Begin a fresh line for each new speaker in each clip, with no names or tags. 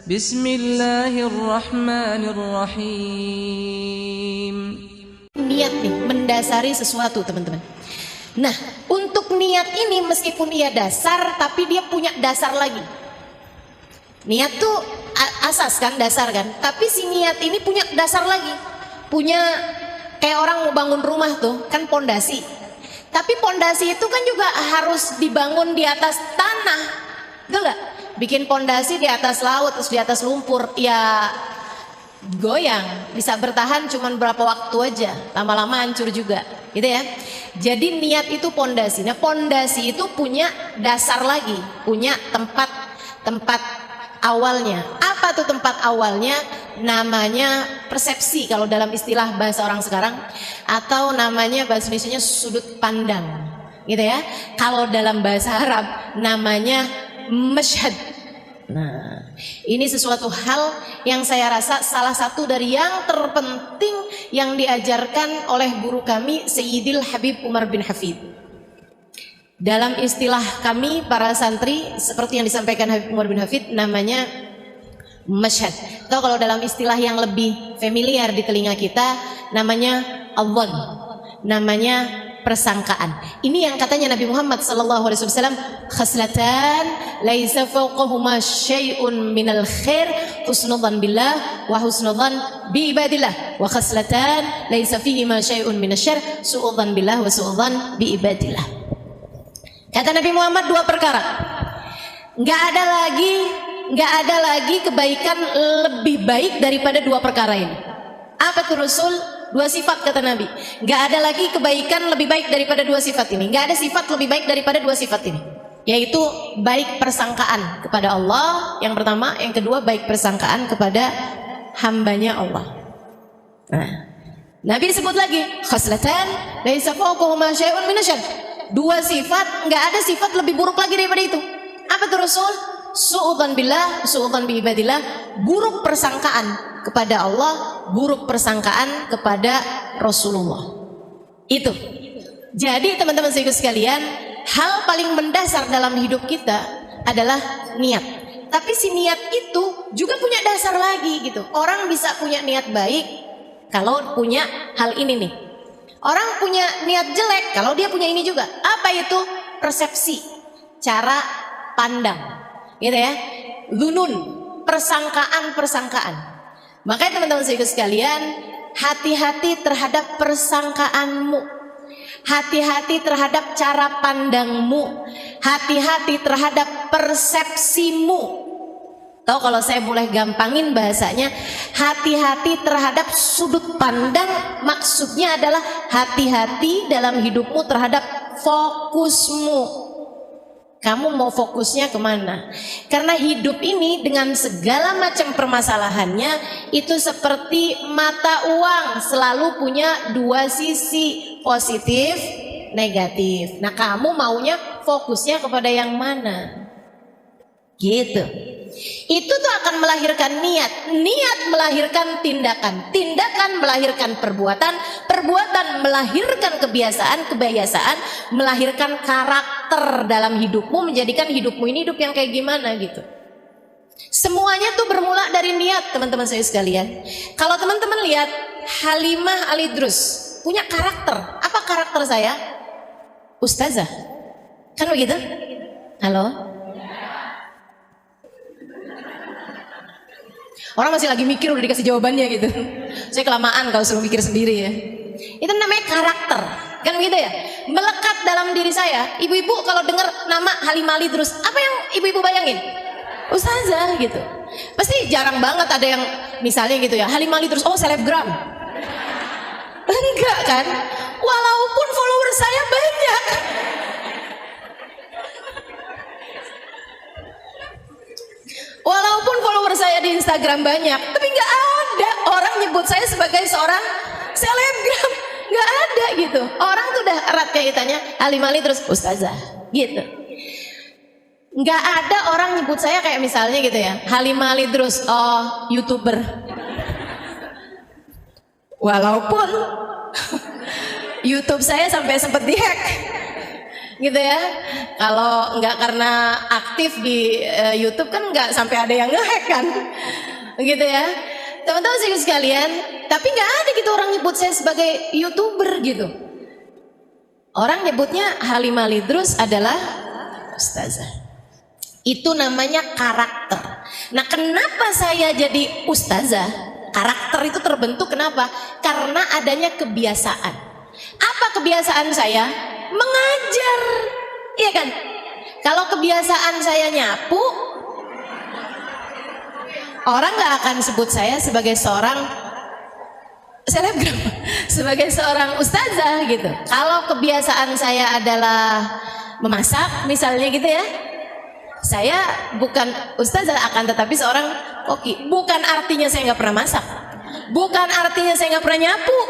Bismillahirrahmanirrahim.
Niat nih mendasari sesuatu, teman-teman. Nah, untuk niat ini meskipun ia dasar, tapi dia punya dasar lagi. Niat tuh asas kan, dasar kan. Tapi si niat ini punya dasar lagi. Punya kayak orang mau bangun rumah tuh, kan pondasi. Tapi pondasi itu kan juga harus dibangun di atas tanah. Betul gak? Bikin pondasi di atas laut, terus di atas lumpur, ya goyang, bisa bertahan cuman berapa waktu aja, lama-lama hancur juga, gitu ya. Jadi niat itu pondasi. Nah, pondasi itu punya dasar lagi, punya tempat awalnya. Apa tuh tempat awalnya? Namanya persepsi kalau dalam istilah bahasa orang sekarang, atau namanya bahasa Indonesianya sudut pandang, gitu ya. Kalau dalam bahasa Arab namanya masyhad. Nah, ini sesuatu hal yang saya rasa salah satu dari yang terpenting yang diajarkan oleh guru kami Sayyidil Habib Umar bin Hafid. Dalam istilah kami para santri, seperti yang disampaikan Habib Umar bin Hafid, namanya masyhad. Atau kalau dalam istilah yang lebih familiar di telinga kita, namanya adhan, namanya persangkaan. Ini yang katanya Nabi Muhammad SAW, khaslatan laisa fawqahuma syai'un minal khair husnudzan billah wa husnudzan bi ibadillah, wa khaslatan laisa fihima syai'un minasyarr su'udzan billah wa su'udzan bi ibadillah. Kata Nabi Muhammad, dua perkara. Enggak ada lagi kebaikan lebih baik daripada dua perkara ini. Apa tuh Rasul? Dua sifat kata Nabi. Gak ada lagi kebaikan lebih baik daripada dua sifat ini. Gak ada sifat lebih baik daripada dua sifat ini, yaitu baik persangkaan kepada Allah yang pertama, yang kedua baik persangkaan kepada hambanya Allah. Nah, Nabi sebut lagi khaslatan laisa fawqahuma syai'un minasyarr. Dua sifat, gak ada sifat lebih buruk lagi daripada itu. Apa tuh Rasul? Su'udzan billah, su'udzan bi ibadillah. Buruk persangkaan kepada Allah, buruk persangkaan kepada Rasulullah. Itu. Jadi teman-teman sekalian, hal paling mendasar dalam hidup kita adalah niat. Tapi si niat itu juga punya dasar lagi gitu. Orang bisa punya niat baik kalau punya hal ini nih. Orang punya niat jelek kalau dia punya ini juga. Apa itu? Persepsi, cara pandang, gitu ya. Dzunun, persangkaan. Makanya teman-teman sekalian, hati-hati terhadap persangkaanmu, hati-hati terhadap cara pandangmu, hati-hati terhadap persepsimu. Tahu kalau saya boleh gampangin bahasanya, hati-hati terhadap sudut pandang, maksudnya adalah hati-hati dalam hidupmu terhadap fokusmu. Kamu mau fokusnya kemana? Karena hidup ini dengan segala macam permasalahannya itu seperti mata uang, selalu punya dua sisi, positif, negatif. Nah, kamu maunya fokusnya kepada yang mana? Gitu. Itu tuh akan melahirkan niat, niat melahirkan tindakan, tindakan melahirkan perbuatan, perbuatan melahirkan kebiasaan, kebiasaan melahirkan karakter dalam hidupmu, menjadikan hidupmu ini hidup yang kayak gimana gitu. Semuanya tuh bermula dari niat, teman-teman saya sekalian. Kalau teman-teman lihat Halimah Al-Idrus punya karakter. Apa karakter saya? Ustazah. Kan begitu? Halo? Orang masih lagi mikir udah dikasih jawabannya gitu. Saya kelamaan kalau suruh mikir sendiri ya. Itu namanya karakter, kan begitu ya? Melekat dalam diri saya. Ibu-ibu kalau dengar nama Halimah Al-Idrus, apa yang ibu-ibu bayangin? Ustazah gitu. Pasti jarang banget ada yang misalnya gitu ya, Halimah Al-Idrus, oh selebgram. Enggak kan? Walaupun follower saya banyak. Walaupun follower saya di Instagram banyak, tapi nggak ada orang nyebut saya sebagai seorang selebgram, nggak ada gitu. Orang tuh udah erat kaitannya Halimah Al-Idrus terus ustazah gitu. Nggak ada orang nyebut saya kayak misalnya gitu ya, Halimah Al-Idrus, oh YouTuber. Walaupun YouTube saya sampai sempat dihack. gitu ya. Kalau nggak karena aktif di YouTube kan nggak sampai ada yang nge-hack kan, gitu ya. Teman-teman sekalian, tapi nggak ada gitu orang nyebut saya sebagai YouTuber gitu. Orang nyebutnya Halimah Lidrus adalah ustazah. Itu namanya karakter. Nah, kenapa saya jadi ustazah? Karakter itu terbentuk kenapa? Karena adanya kebiasaan. Apa kebiasaan saya? Mengajar. Iya kan? Kalau kebiasaan saya nyapu, orang gak akan sebut saya sebagai seorang selebgram, sebagai seorang ustazah gitu. Kalau kebiasaan saya adalah memasak misalnya gitu ya, saya bukan ustazah, akan tetapi seorang koki. Bukan artinya saya nggak pernah masak, bukan artinya saya nggak pernah nyapu,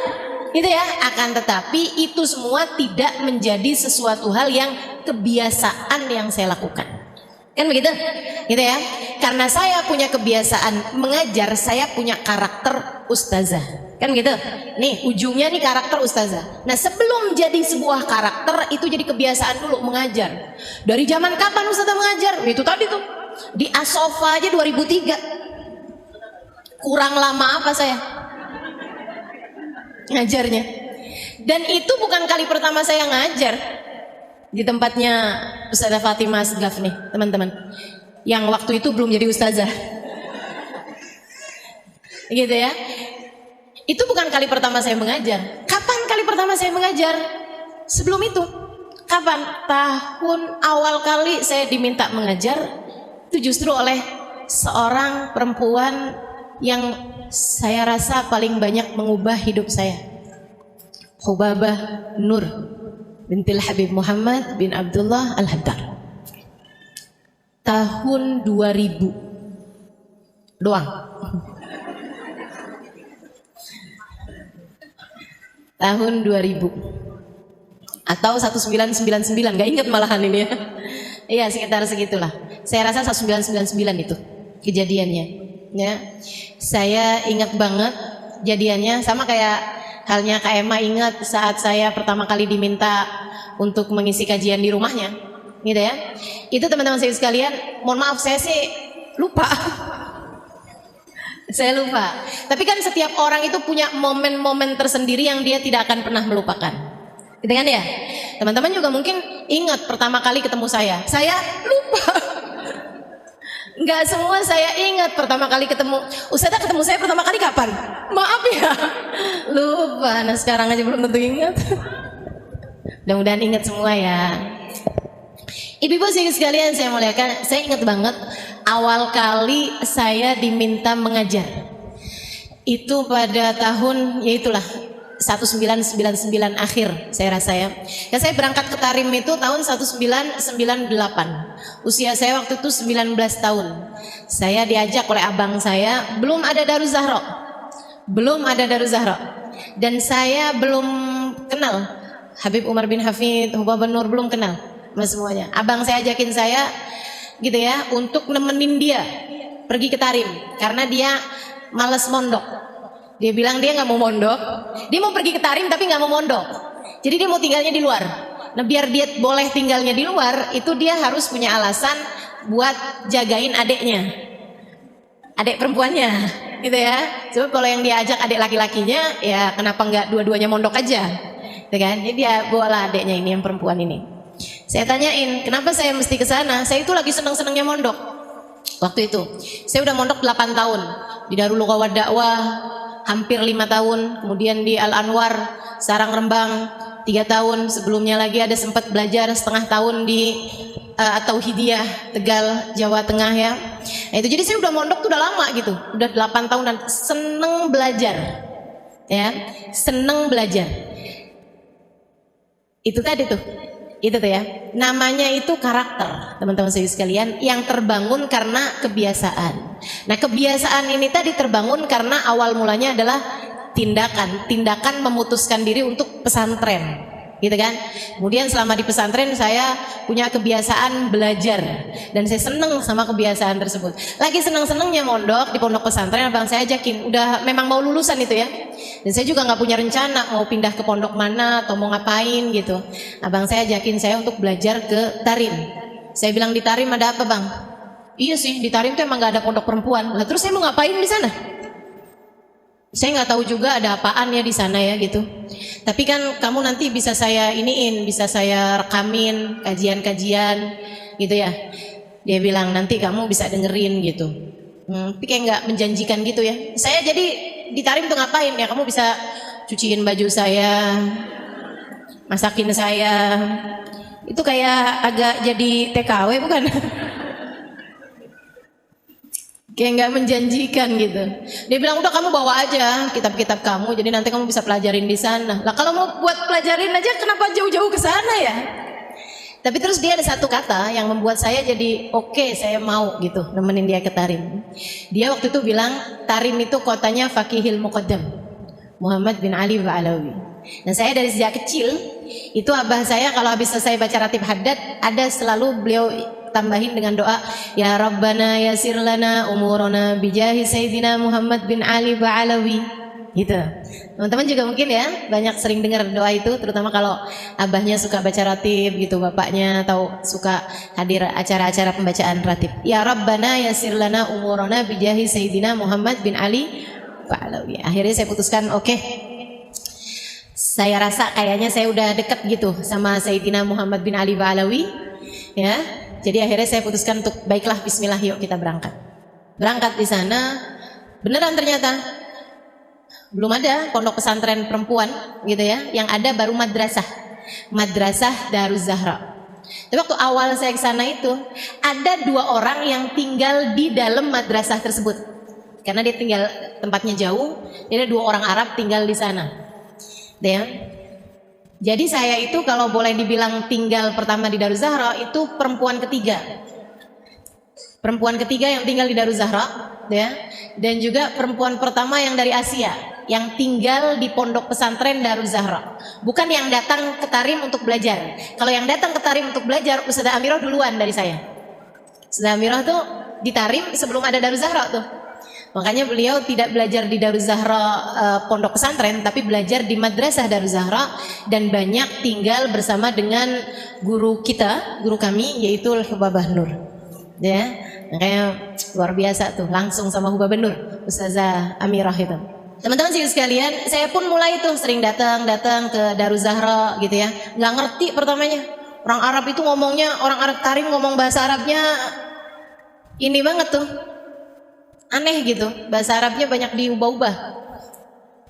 gitu ya. Akan tetapi itu semua tidak menjadi sesuatu hal yang kebiasaan yang saya lakukan, kan begitu, gitu ya. Karena saya punya kebiasaan mengajar, saya punya karakter ustazah, kan gitu. Nih ujungnya nih karakter ustazah. Nah, sebelum jadi sebuah karakter itu jadi kebiasaan dulu mengajar. Dari zaman kapan ustazah mengajar? Itu tadi tuh di Asofa aja 2003. Kurang lama apa saya ngajarnya? Dan itu bukan kali pertama saya ngajar di tempatnya Ustazah Fatimah Asgaf nih teman-teman, yang waktu itu belum jadi ustazah, gitu ya. Itu bukan kali pertama saya mengajar. Kapan kali pertama saya mengajar? Sebelum itu. Kapan? Tahun awal kali saya diminta mengajar itu justru oleh seorang perempuan yang saya rasa paling banyak mengubah hidup saya. Hubabah Nur bintil Habib Muhammad bin Abdullah Al-Haddad. Tahun 2000 doang. Tahun 2000 atau 1999, nggak ingat malahan ini ya. Iya, sekitar segitulah. Saya rasa 1999 itu kejadiannya. Ya, saya ingat banget jadiannya, sama kayak halnya Kak Emma ingat saat saya pertama kali diminta untuk mengisi kajian di rumahnya, gitu ya. Itu teman-teman saya sekalian, mohon maaf saya sih lupa. Saya lupa. Tapi kan setiap orang itu punya momen-momen tersendiri yang dia tidak akan pernah melupakan. Gitu kan ya? Teman-teman juga mungkin ingat pertama kali ketemu saya. Saya lupa. Enggak semua saya ingat pertama kali ketemu. Ustazah ketemu saya pertama kali kapan? Maaf ya. Lupa. Nah, sekarang aja belum tentu ingat. Mudah-mudahan ingat semua ya. Ibu-ibu sekalian saya muliakan, saya ingat banget awal kali saya diminta mengajar. Itu pada tahun, yaitulah 1999 akhir saya rasa ya. Ya, saya berangkat ke Tarim itu tahun 1998. Usia saya waktu itu 19 tahun. Saya diajak oleh abang saya, belum ada Daruz Zahra. Belum ada Daruz Zahra. Dan saya belum kenal Habib Umar bin Hafid, Hubabah Nur, belum kenal semuanya. Abang saya ajakin saya gitu ya untuk nemenin dia pergi ke Tarim karena dia malas mondok. Dia bilang dia nggak mau mondok, dia mau pergi ke Tarim tapi nggak mau mondok. Jadi dia mau tinggalnya di luar. Nah, biar dia boleh tinggalnya di luar, itu dia harus punya alasan buat jagain adeknya, adek perempuannya, gitu ya. Coba kalau yang dia ajak adek laki-lakinya, ya kenapa nggak dua-duanya mondok aja, gitu kan? Jadi dia bawalah adeknya ini yang perempuan ini. Saya tanyain, kenapa saya mesti ke sana? Saya itu lagi seneng-senengnya mondok. Waktu itu, saya udah mondok 8 tahun di Darul Lughah Dakwah, hampir 5 tahun, kemudian di Al Anwar, Sarang Rembang 3 tahun, sebelumnya lagi ada sempat belajar setengah tahun di Tauhidiyah Tegal, Jawa Tengah ya. Nah, itu jadi saya udah mondok tuh udah lama gitu, udah 8 tahun dan seneng belajar, ya, seneng belajar. Itu tadi tuh. Itu tuh ya, namanya itu karakter teman-teman sekalian yang terbangun karena kebiasaan. Nah, kebiasaan ini tadi terbangun karena awal mulanya adalah tindakan memutuskan diri untuk pesantren. gitu kan. Kemudian selama di pesantren saya punya kebiasaan belajar dan saya seneng sama kebiasaan tersebut. Lagi seneng-senengnya mondok di pondok pesantren, abang saya ajakin, udah memang mau lulusan itu ya. Dan saya juga nggak punya rencana mau pindah ke pondok mana atau mau ngapain gitu. Abang saya ajakin saya untuk belajar ke Tarim. Saya bilang, di Tarim ada apa bang? Iya sih, di Tarim tuh emang nggak ada pondok perempuan. Lah terus saya mau ngapain di sana? Saya nggak tahu juga ada apaan ya di sana ya gitu. Tapi kan kamu nanti bisa saya iniin, bisa saya rekamin kajian-kajian gitu ya. Dia bilang nanti kamu bisa dengerin gitu. Tapi kayak nggak menjanjikan gitu ya. Saya jadi di Tarim tuh ngapain ya? Kamu bisa cuciin baju saya, masakin saya. Itu kayak agak jadi TKW bukan? Kayak nggak menjanjikan gitu. Dia bilang udah kamu bawa aja kitab-kitab kamu, jadi nanti kamu bisa pelajarin di sana. Lah kalau mau buat pelajarin aja kenapa jauh-jauh ke sana ya? Tapi terus dia ada satu kata yang membuat saya jadi oke, saya mau gitu nemenin dia ke Tarim. Dia waktu itu bilang Tarim itu kotanya Fakihil Muqaddam Muhammad bin Ali Ba'alawi. Dan saya dari sejak kecil itu abah saya kalau habis selesai baca ratib haddad ada selalu beliau tambahin dengan doa, ya Rabbana yasir lana umurana bijahi Sayyidina Muhammad bin Ali Ba'alawi gitu. Teman-teman juga mungkin ya banyak sering dengar doa itu, terutama kalau abahnya suka baca ratib gitu, bapaknya atau suka hadir acara-acara pembacaan ratib. Ya Rabbana yasir lana umurana bijahi Sayyidina Muhammad bin Ali Ba'alawi. Akhirnya saya putuskan oke, saya rasa kayaknya saya udah deket gitu sama Sayyidina Muhammad bin Ali Ba'alawi ya. Jadi akhirnya saya putuskan untuk baiklah bismillah yuk kita berangkat. Berangkat di sana beneran ternyata belum ada pondok pesantren perempuan gitu ya. Yang ada baru madrasah Daruz Zahra. Tapi waktu awal saya ke sana itu ada 2 orang yang tinggal di dalam madrasah tersebut. Karena dia tinggal tempatnya jauh, jadi ada 2 orang Arab tinggal di sana. Ya. Jadi saya itu kalau boleh dibilang tinggal pertama di Daruz Zahra itu perempuan ketiga yang tinggal di Daruz Zahra ya. Dan juga perempuan pertama yang dari Asia yang tinggal di pondok pesantren Daruz Zahra. Bukan yang datang ke Tarim untuk belajar. Kalau yang datang ke Tarim untuk belajar Ustazah Amirah duluan dari saya. Ustazah Amirah tuh di Tarim sebelum ada Daruz Zahra tuh. Makanya beliau tidak belajar di Daruz Zahra pondok pesantren, tapi belajar di madrasah Daruz Zahra dan banyak tinggal bersama dengan guru kita, guru kami yaitu Hubabah Nur. Ya, makanya luar biasa tuh, langsung sama Hubabah Nur, Ustazah Amirah itu. Teman-teman sih sekalian, saya pun mulai tuh sering datang ke Daruz Zahra gitu ya. Nggak ngerti pertamanya. Orang Arab itu ngomongnya, orang Arab Tarim ngomong bahasa Arabnya ini banget tuh. Aneh gitu, bahasa Arabnya banyak diubah-ubah.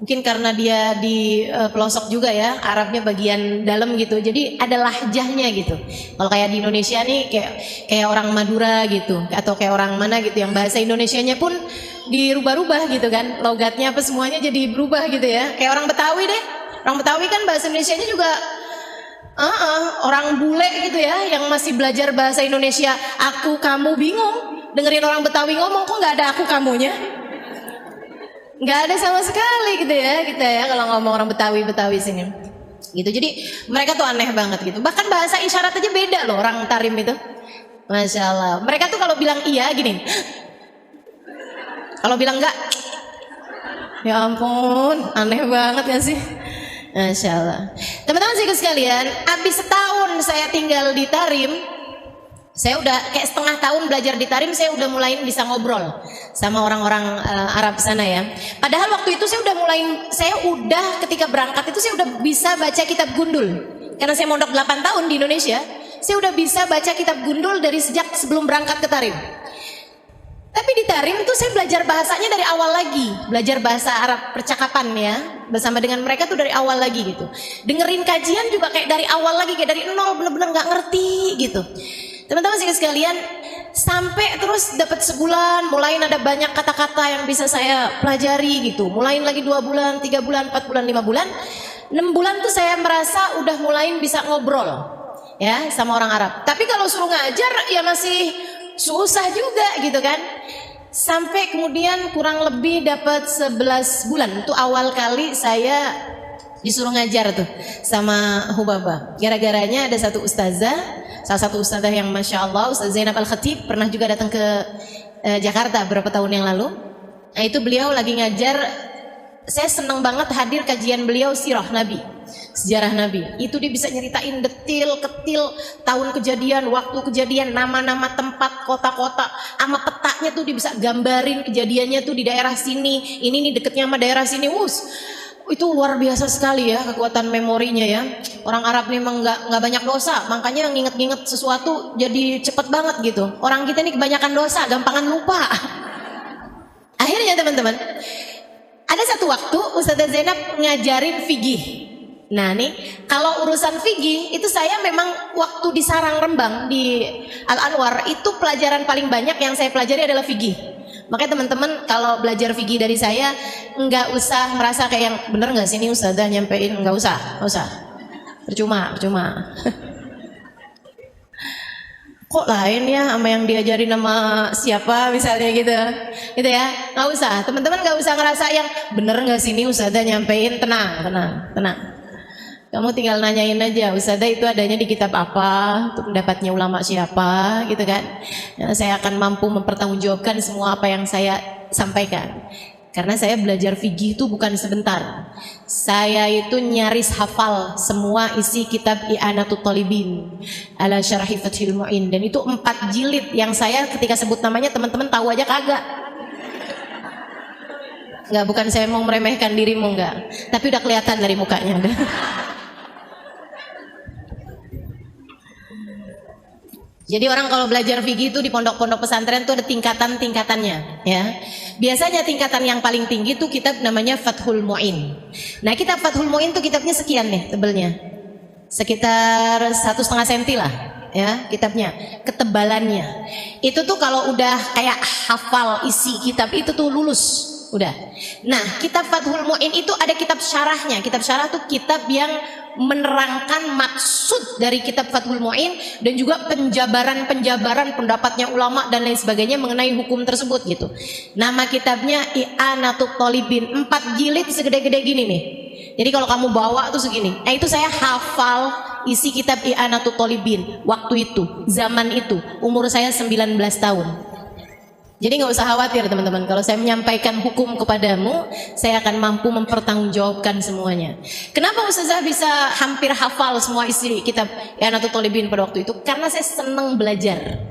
Mungkin karena dia di pelosok juga ya, Arabnya bagian dalam gitu. Jadi ada lahjahnya gitu. Kalau kayak di Indonesia nih kayak orang Madura gitu, atau kayak orang mana gitu yang bahasa Indonesianya pun dirubah-rubah gitu kan. Logatnya apa semuanya jadi berubah gitu ya. Kayak orang Betawi deh. Orang Betawi kan bahasa Indonesianya juga orang bule gitu ya, yang masih belajar bahasa Indonesia, aku kamu bingung. Dengerin orang Betawi ngomong kok nggak ada aku kamunya, nggak ada sama sekali gitu ya kita ya kalau ngomong orang Betawi sini gitu. Jadi mereka tuh aneh banget gitu. Bahkan bahasa isyarat aja beda loh orang Tarim itu. Masya Allah. Mereka tuh kalau bilang iya gini, kalau bilang enggak, ya ampun, aneh banget ya sih. Masya Allah. Teman-teman sekalian, habis setahun saya tinggal di Tarim, saya udah kayak setengah tahun belajar di Tarim, saya udah mulai bisa ngobrol sama orang-orang Arab sana ya. Padahal waktu itu saya udah ketika berangkat itu saya udah bisa baca kitab gundul. Karena saya mondok 8 tahun di Indonesia, saya udah bisa baca kitab gundul dari sejak sebelum berangkat ke Tarim. Tapi di Tarim itu saya belajar bahasanya dari awal lagi, belajar bahasa Arab percakapan ya, bersama dengan mereka tuh dari awal lagi gitu. Dengerin kajian juga kayak dari awal lagi, kayak dari nol, bener-bener nggak ngerti gitu. Teman-teman sekalian, sampai terus dapat sebulan, mulai ada banyak kata-kata yang bisa saya pelajari gitu. Mulai lagi 2 bulan, 3 bulan, 4 bulan, 5 bulan, 6 bulan tuh saya merasa udah mulai bisa ngobrol ya sama orang Arab. Tapi kalau suruh ngajar ya masih susah juga gitu kan. Sampai kemudian kurang lebih dapat 11 bulan. Itu awal kali saya disuruh ngajar tuh sama Hubaba. Gara-garanya ada satu ustazah, salah satu ustazah yang Masya Allah, Ustazah Zainab Al-Khatib, pernah juga datang ke Jakarta beberapa tahun yang lalu. Nah itu beliau lagi ngajar, saya senang banget hadir kajian beliau sirah Nabi, sejarah Nabi. Itu dia bisa nyeritain detil-ketil tahun kejadian, waktu kejadian, nama-nama tempat, kota-kota, sama petanya tuh dia bisa gambarin kejadiannya tuh di daerah sini, ini nih deketnya sama daerah sini. Itu luar biasa sekali ya kekuatan memorinya ya. Orang Arab memang nggak banyak dosa, makanya nginget-nginget sesuatu jadi cepet banget gitu. Orang kita ini kebanyakan dosa, gampangan lupa. Akhirnya teman-teman, ada satu waktu Ustazah Zainab ngajarin fikih. Nah nih, kalau urusan fikih itu saya memang waktu di Sarang Rembang di Al Anwar itu pelajaran paling banyak yang saya pelajari adalah fikih. Makanya teman-teman kalau belajar fikih dari saya nggak usah merasa kayak yang bener nggak sih ini Ustazah nyampein, nggak usah, percuma. Kok lain ya sama yang diajarin sama siapa misalnya gitu ya, nggak usah teman-teman, nggak usah ngerasa yang bener nggak sih ini Ustazah nyampein. Tenang, kamu tinggal nanyain aja, Ustazah itu adanya di kitab apa, untuk pendapatnya ulama siapa gitu kan. Nah, saya akan mampu mempertanggungjawabkan semua apa yang saya sampaikan. Karena saya belajar fikih itu bukan sebentar. Saya itu nyaris hafal semua isi kitab I'anatul Talibin ala Syarhi Fathil Mu'in, dan itu 4 jilid yang saya ketika sebut namanya teman-teman tahu aja kagak. Enggak, bukan saya mau meremehkan dirimu, enggak. Tapi udah kelihatan dari mukanya. Jadi orang kalau belajar fikih itu di pondok-pondok pesantren itu ada tingkatan-tingkatannya ya. Biasanya tingkatan yang paling tinggi itu kitab namanya Fathul Mu'in. Nah kitab Fathul Mu'in itu kitabnya sekian nih tebelnya, sekitar 1,5 cm lah ya kitabnya, ketebalannya. Itu tuh kalau udah kayak hafal isi kitab itu tuh lulus udah. Nah kitab Fathul Mu'in itu ada kitab syarahnya. Kitab syarah tuh kitab yang menerangkan maksud dari kitab Fathul Mu'in dan juga penjabaran pendapatnya ulama dan lain sebagainya mengenai hukum tersebut gitu. Nama kitabnya I'anatul Talibin, 4 jilid segede-gede gini nih. Jadi kalau kamu bawa tuh segini. Nah itu saya hafal isi kitab I'anatul Talibin waktu itu, zaman itu, umur saya 19 tahun. Jadi nggak usah khawatir teman-teman, kalau saya menyampaikan hukum kepadamu, saya akan mampu mempertanggungjawabkan semuanya. Kenapa Ustazah bisa hampir hafal semua isi kitab I'anatul Talibin pada waktu itu? Karena saya senang belajar.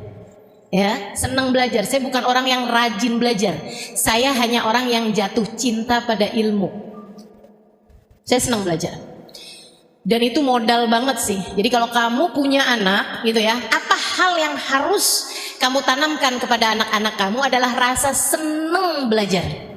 Ya, senang belajar. Saya bukan orang yang rajin belajar. Saya hanya orang yang jatuh cinta pada ilmu. Saya senang belajar. Dan itu modal banget sih. Jadi kalau kamu punya anak gitu ya, apa hal yang harus kamu tanamkan kepada anak-anak kamu adalah rasa senang belajar.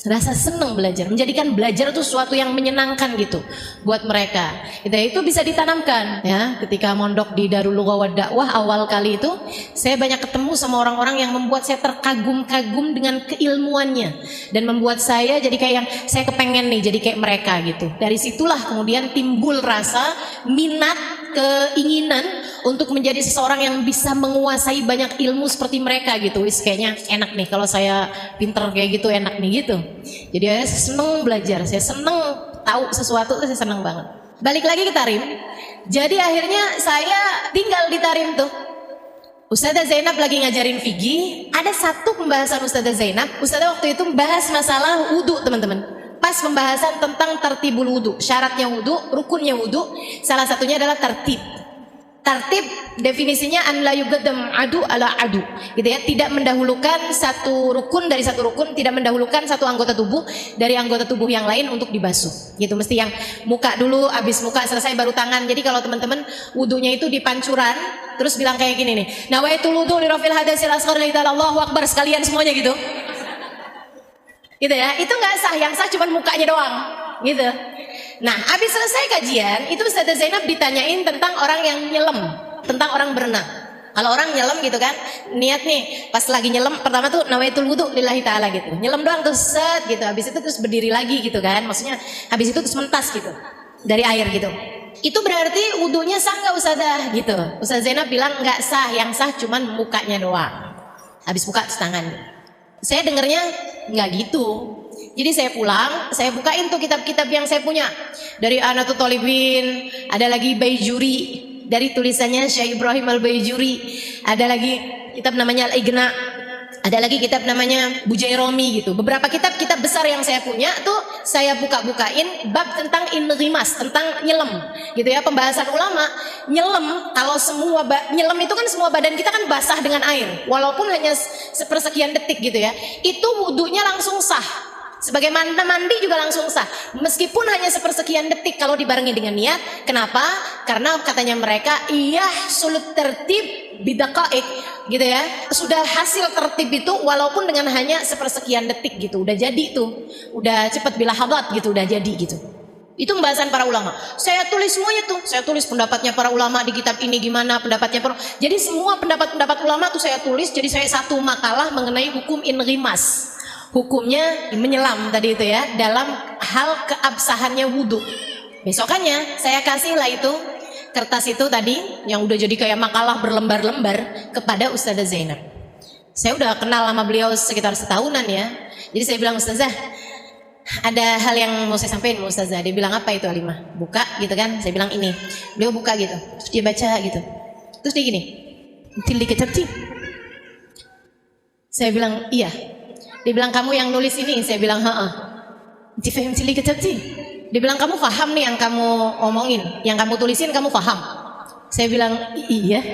Rasa senang belajar, menjadikan belajar itu sesuatu yang menyenangkan gitu buat mereka. Itu bisa ditanamkan ya. Ketika mondok di Darul Lughah wa Dakwah awal kali itu, saya banyak ketemu sama orang-orang yang membuat saya terkagum-kagum dengan keilmuannya dan membuat saya jadi kayak yang saya kepengen nih jadi kayak mereka gitu. Dari situlah kemudian timbul rasa minat, keinginan untuk menjadi seseorang yang bisa menguasai banyak ilmu seperti mereka gitu. Kayaknya enak nih kalau saya pinter kayak gitu, enak nih gitu. Jadi saya seneng belajar, saya seneng tahu sesuatu, saya seneng banget. Balik lagi ke Tarim. Jadi akhirnya saya tinggal di Tarim tuh. Ustazah Zainab lagi ngajarin fikih. Ada satu pembahasan Ustazah Zainab. Ustazah waktu itu membahas masalah wudu teman-teman. Pas pembahasan tentang tertibul wudu, syaratnya wudu, rukunnya wudu, salah satunya adalah tertib. Tertib definisinya an la yuqaddam adu ala adu, gitu ya, tidak mendahulukan satu rukun dari satu rukun, tidak mendahulukan satu anggota tubuh dari anggota tubuh yang lain untuk dibasuh. Gitu, mesti yang muka dulu, habis muka selesai baru tangan. Jadi kalau teman-teman wudunya itu di pancuran, terus bilang kayak gini nih, nawaitul wudu li rafil hadasil asghar lillahi ta'ala Allahu akbar, sekalian semuanya gitu. Gitu ya, itu nggak sah, yang sah cuma mukanya doang, gitu. Nah, habis selesai kajian, itu Ustazah Zainab ditanyain tentang orang yang nyelam, tentang orang berenang. Kalau orang nyelam gitu kan, niat nih, pas lagi nyelam, pertama tuh nawaitul wudu lillahi ta'ala gitu. Nyelam doang tuh set gitu, habis itu terus berdiri lagi gitu kan, maksudnya habis itu terus mentas gitu, dari air gitu. Itu berarti wudunya sah nggak Ustazah gitu. Ustazah Zainab bilang nggak sah, yang sah cuman mukanya doang. Habis buka tangan. Saya dengernya nggak gitu. Jadi saya pulang, saya bukain tuh kitab-kitab yang saya punya. Dari Anatul Thalibin, ada lagi Baijuri, dari tulisannya Syekh Ibrahim Al-Baijuri. Ada lagi kitab namanya Al-Ighna. Ada lagi kitab namanya Bujairomi gitu. Beberapa kitab-kitab besar yang saya punya tuh saya buka-bukain bab tentang inrimas, tentang nyelem gitu ya. Pembahasan ulama, nyelem, kalau semua nyelem itu kan semua badan kita kan basah dengan air. Walaupun hanya sepersekian detik gitu ya. Itu wudunya langsung sah. Sebagai mandi juga langsung sah. Meskipun hanya sepersekian detik kalau dibarengi dengan niat. Kenapa? Karena katanya mereka iya sulut tertib bidaqaik gitu ya. Sudah hasil tertib itu walaupun dengan hanya sepersekian detik gitu. Udah jadi tuh. Udah cepat bila hadat gitu, udah jadi gitu. Itu pembahasan para ulama. Saya tulis semuanya tuh. Saya tulis pendapatnya para ulama di kitab ini gimana pendapatnya para. Jadi semua pendapat-pendapat ulama tuh saya tulis. Jadi saya satu makalah mengenai hukum inrimas. Hukumnya menyelam tadi itu ya, dalam hal keabsahannya wudhu. Besokannya saya kasihlah itu kertas itu tadi yang udah jadi kayak makalah berlembar-lembar kepada Ustazah Zainab. Saya udah kenal sama beliau sekitar setahunan ya. Jadi saya bilang, Ustazah, ada hal yang mau saya sampaikan Ustazah. Dia bilang, apa itu Halimah? Buka gitu kan. Saya bilang ini. Beliau buka gitu. Terus dia baca gitu. Terus dia gini, "Tildi kecerci." Saya bilang, iya. Dia bilang, kamu yang nulis ini? Saya bilang, haa. Difahim cili kecerci. Dia bilang, kamu paham nih yang kamu omongin, yang kamu tulisin kamu paham? Saya bilang, iya.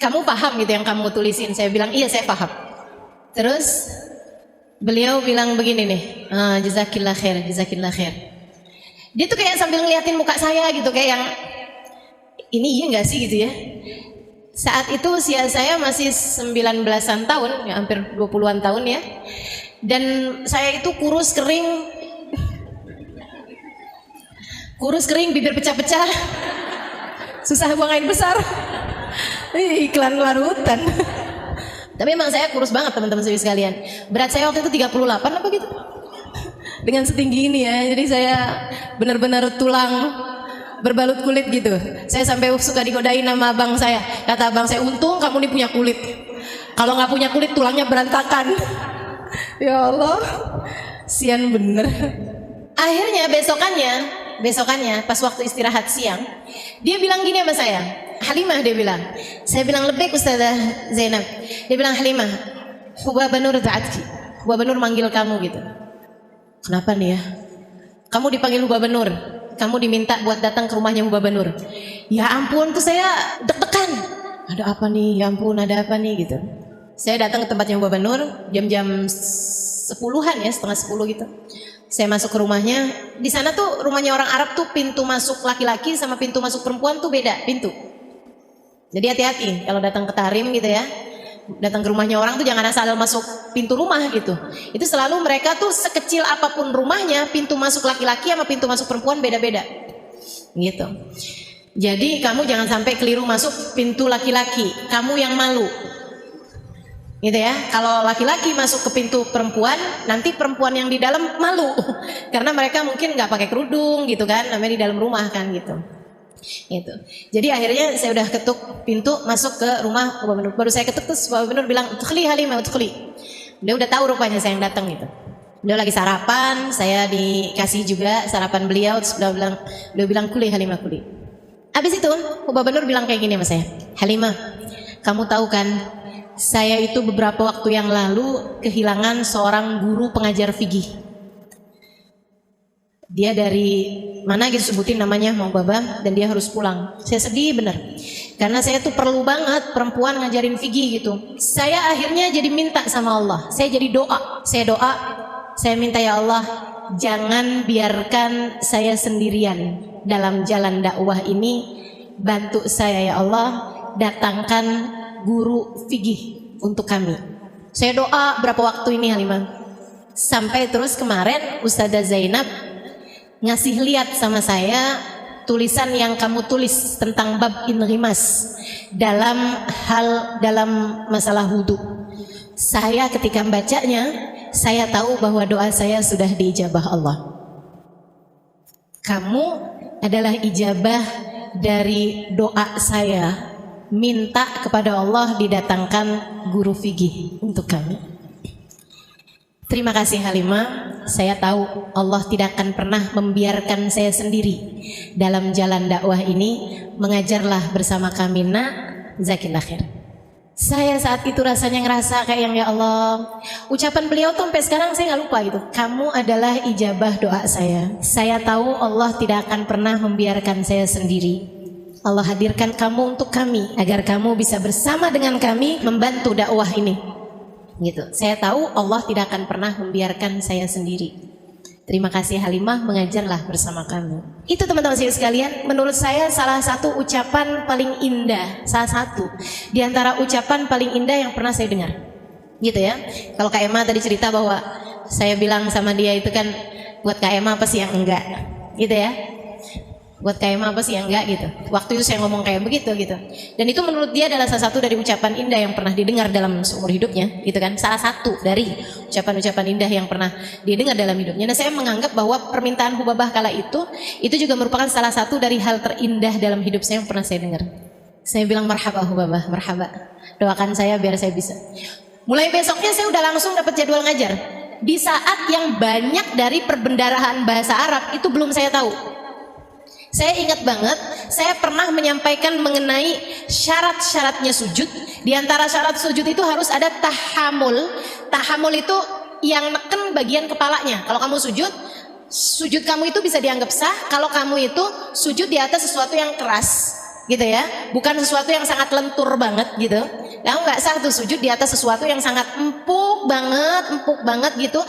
Kamu paham gitu yang kamu tulisin? Saya bilang, iya saya paham. Terus beliau bilang begini nih, jazakillah khair, jazakillah khair. Dia tuh kayak sambil ngeliatin muka saya gitu, kayak yang ini iya gak sih gitu ya. Saat itu usia saya masih 19-an tahun, ya hampir 20-an tahun ya. Dan saya itu kurus kering, bibir pecah-pecah, susah buang air besar. Iklan larutan. Tapi memang saya kurus banget teman-teman sekalian. Berat saya waktu itu 38 apa gitu. Dengan setinggi ini ya, jadi saya benar-benar tulang berbalut kulit gitu. Saya sampai suka digodain sama abang saya. Kata abang saya, untung kamu nih punya kulit. Kalau nggak punya kulit tulangnya berantakan. Ya Allah, sian bener. Akhirnya besokannya pas waktu istirahat siang, dia bilang gini sama saya, Halimah dia bilang. Saya bilang, lebih Ustazah Zainab. Dia bilang, Halimah, Hubaba Nur da'atki. Hubaba Nur manggil kamu gitu. Kenapa nih ya? Kamu dipanggil Hubaba Nur. Kamu diminta buat datang ke rumahnya Hubaba Nur. Ya ampun, tuh saya deg-degan. Ada apa nih? Ya ampun, ada apa nih gitu. Saya datang ke tempatnya Hubaba Nur jam-jam 10-an ya, setengah 10 gitu. Saya masuk ke rumahnya. Di sana tuh rumahnya orang Arab tuh pintu masuk laki-laki sama pintu masuk perempuan tuh beda pintu. Jadi hati-hati kalau datang ke Tarim gitu ya. Datang ke rumahnya orang tuh jangan asal masuk pintu rumah gitu. Itu selalu mereka tuh sekecil apapun rumahnya, pintu masuk laki-laki sama pintu masuk perempuan beda-beda gitu. Jadi kamu jangan sampai keliru masuk pintu laki-laki, kamu yang malu gitu ya. Kalau laki-laki masuk ke pintu perempuan, nanti perempuan yang di dalam malu karena mereka mungkin nggak pakai kerudung gitu kan, namanya di dalam rumah kan gitu. Gitu. Jadi akhirnya saya udah ketuk pintu masuk ke rumah Hubaba Nur. Baru saya ketuk terus Hubaba Nur bilang, "Udkhuli Halimah, udkhuli." Dia udah tahu rupanya saya yang datang gitu. Beliau lagi sarapan, saya dikasih juga sarapan beliau. Terus beliau bilang, "Kuli Halimah, kuli." Habis itu Hubaba Nur bilang kayak gini sama saya, "Halimah, kamu tahu kan, saya itu beberapa waktu yang lalu kehilangan seorang guru pengajar fikih. Dia dari mana gitu sebutin namanya, mau Baba, dan dia harus pulang. Saya sedih bener, karena saya tuh perlu banget perempuan ngajarin fikih gitu. Saya akhirnya jadi minta sama Allah. Saya jadi doa. Saya minta, ya Allah, jangan biarkan saya sendirian dalam jalan dakwah ini. Bantu saya ya Allah, datangkan guru fikih untuk kami. Saya doa berapa waktu ini Halimah. Sampai terus kemarin Ustazah Zainab ngasih lihat sama saya tulisan yang kamu tulis tentang bab inrimas dalam masalah wudhu. Saya ketika membacanya, saya tahu bahwa doa saya sudah diijabah Allah. Kamu adalah ijabah dari doa saya, minta kepada Allah didatangkan guru fikih untuk kami. Terima kasih Halimah. saya tahu Allah tidak akan pernah membiarkan saya sendiri dalam jalan dakwah ini. Mengajarlah bersama kami nak, zakillah khair. Saya saat itu rasanya ngerasa kayak yang ya Allah, ucapan beliau tuh sampai sekarang saya nggak lupa gitu. Kamu adalah ijabah doa saya. Saya tahu Allah tidak akan pernah membiarkan saya sendiri. Allah hadirkan kamu untuk kami agar kamu bisa bersama dengan kami membantu dakwah ini. Gitu. Saya tahu Allah tidak akan pernah membiarkan saya sendiri. Terima kasih Halimah, mengajarlah bersama kami. Itu teman-teman sekalian, menurut saya salah satu ucapan paling indah, salah satu di antara ucapan paling indah yang pernah saya dengar. Gitu ya. Kalau Kak Emma tadi cerita bahwa saya bilang sama dia itu kan, buat Kak Emma apa sih yang enggak? Gitu ya. Buat Kak Emma apa sih yang enggak gitu. Waktu itu saya ngomong kayak begitu gitu. Dan itu menurut dia adalah salah satu dari ucapan indah yang pernah didengar dalam seumur hidupnya, gitu kan. Salah satu dari ucapan-ucapan indah yang pernah didengar dalam hidupnya. Dan saya menganggap bahwa permintaan Hubabah kala itu juga merupakan salah satu dari hal terindah dalam hidup saya yang pernah saya dengar. Saya bilang marhaba Hubabah, marhaba. Doakan saya biar saya bisa. Mulai besoknya saya udah langsung dapat jadwal ngajar. Di saat yang banyak dari perbendaharaan bahasa Arab itu belum saya tahu. Saya ingat banget, saya pernah menyampaikan mengenai syarat-syaratnya sujud. Di antara syarat sujud itu harus ada tahamul. Tahamul itu yang neken bagian kepalanya. Kalau kamu sujud kamu itu bisa dianggap sah. Kalau kamu itu sujud di atas sesuatu yang keras, gitu ya. Bukan sesuatu yang sangat lentur banget gitu. Kamu nggak sah tuh sujud di atas sesuatu yang sangat empuk banget gitu.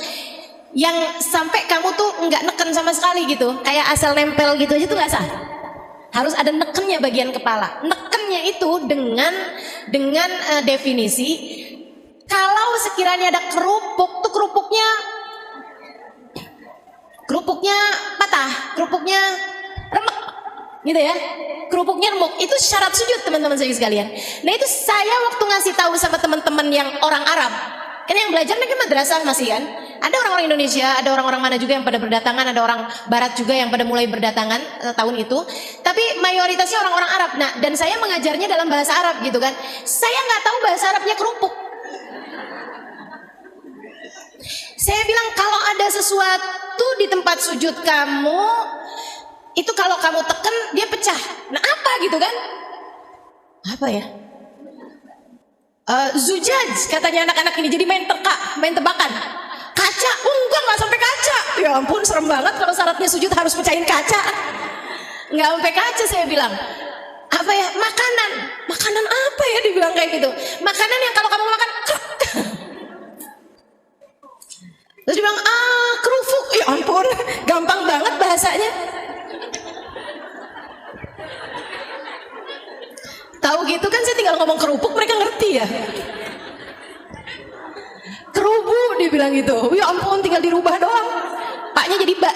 Yang sampai kamu tuh nggak neken sama sekali gitu, kayak asal nempel gitu aja tuh nggak sah. Harus ada nekennya bagian kepala. Nekennya itu dengan definisi kalau sekiranya ada kerupuk tuh kerupuknya patah, kerupuknya remek gitu ya. Kerupuknya remuk, itu syarat sujud teman-teman saya sekalian. Nah itu saya waktu ngasih tahu sama teman-teman yang orang Arab, kan yang belajar mereka madrasah masih kan. Ada orang-orang Indonesia, ada orang-orang mana juga yang pada berdatangan, ada orang Barat juga yang pada mulai berdatangan tahun itu. Tapi mayoritasnya orang-orang Arab. Nah, dan saya mengajarnya dalam bahasa Arab gitu kan. Saya nggak tahu bahasa Arabnya kerupuk. Saya bilang kalau ada sesuatu di tempat sujud kamu, itu kalau kamu tekan dia pecah. Nah apa gitu kan? Apa ya? Zujaj katanya anak-anak ini, jadi main tebakan. Kaca, enggak sampai kaca. Ya ampun serem banget kalau syaratnya sujud harus pecahin kaca. Nggak sampai kaca saya bilang. Apa ya? Makanan apa ya dibilang kayak gitu? Makanan yang kalau kamu makan terus dibilang kerupuk. Ya ampun, gampang banget bahasanya. Tahu gitu kan saya tinggal ngomong kerupuk mereka ngerti ya. Kerubu dibilang gitu. Ya ampun tinggal dirubah doang. Paknya jadi bak.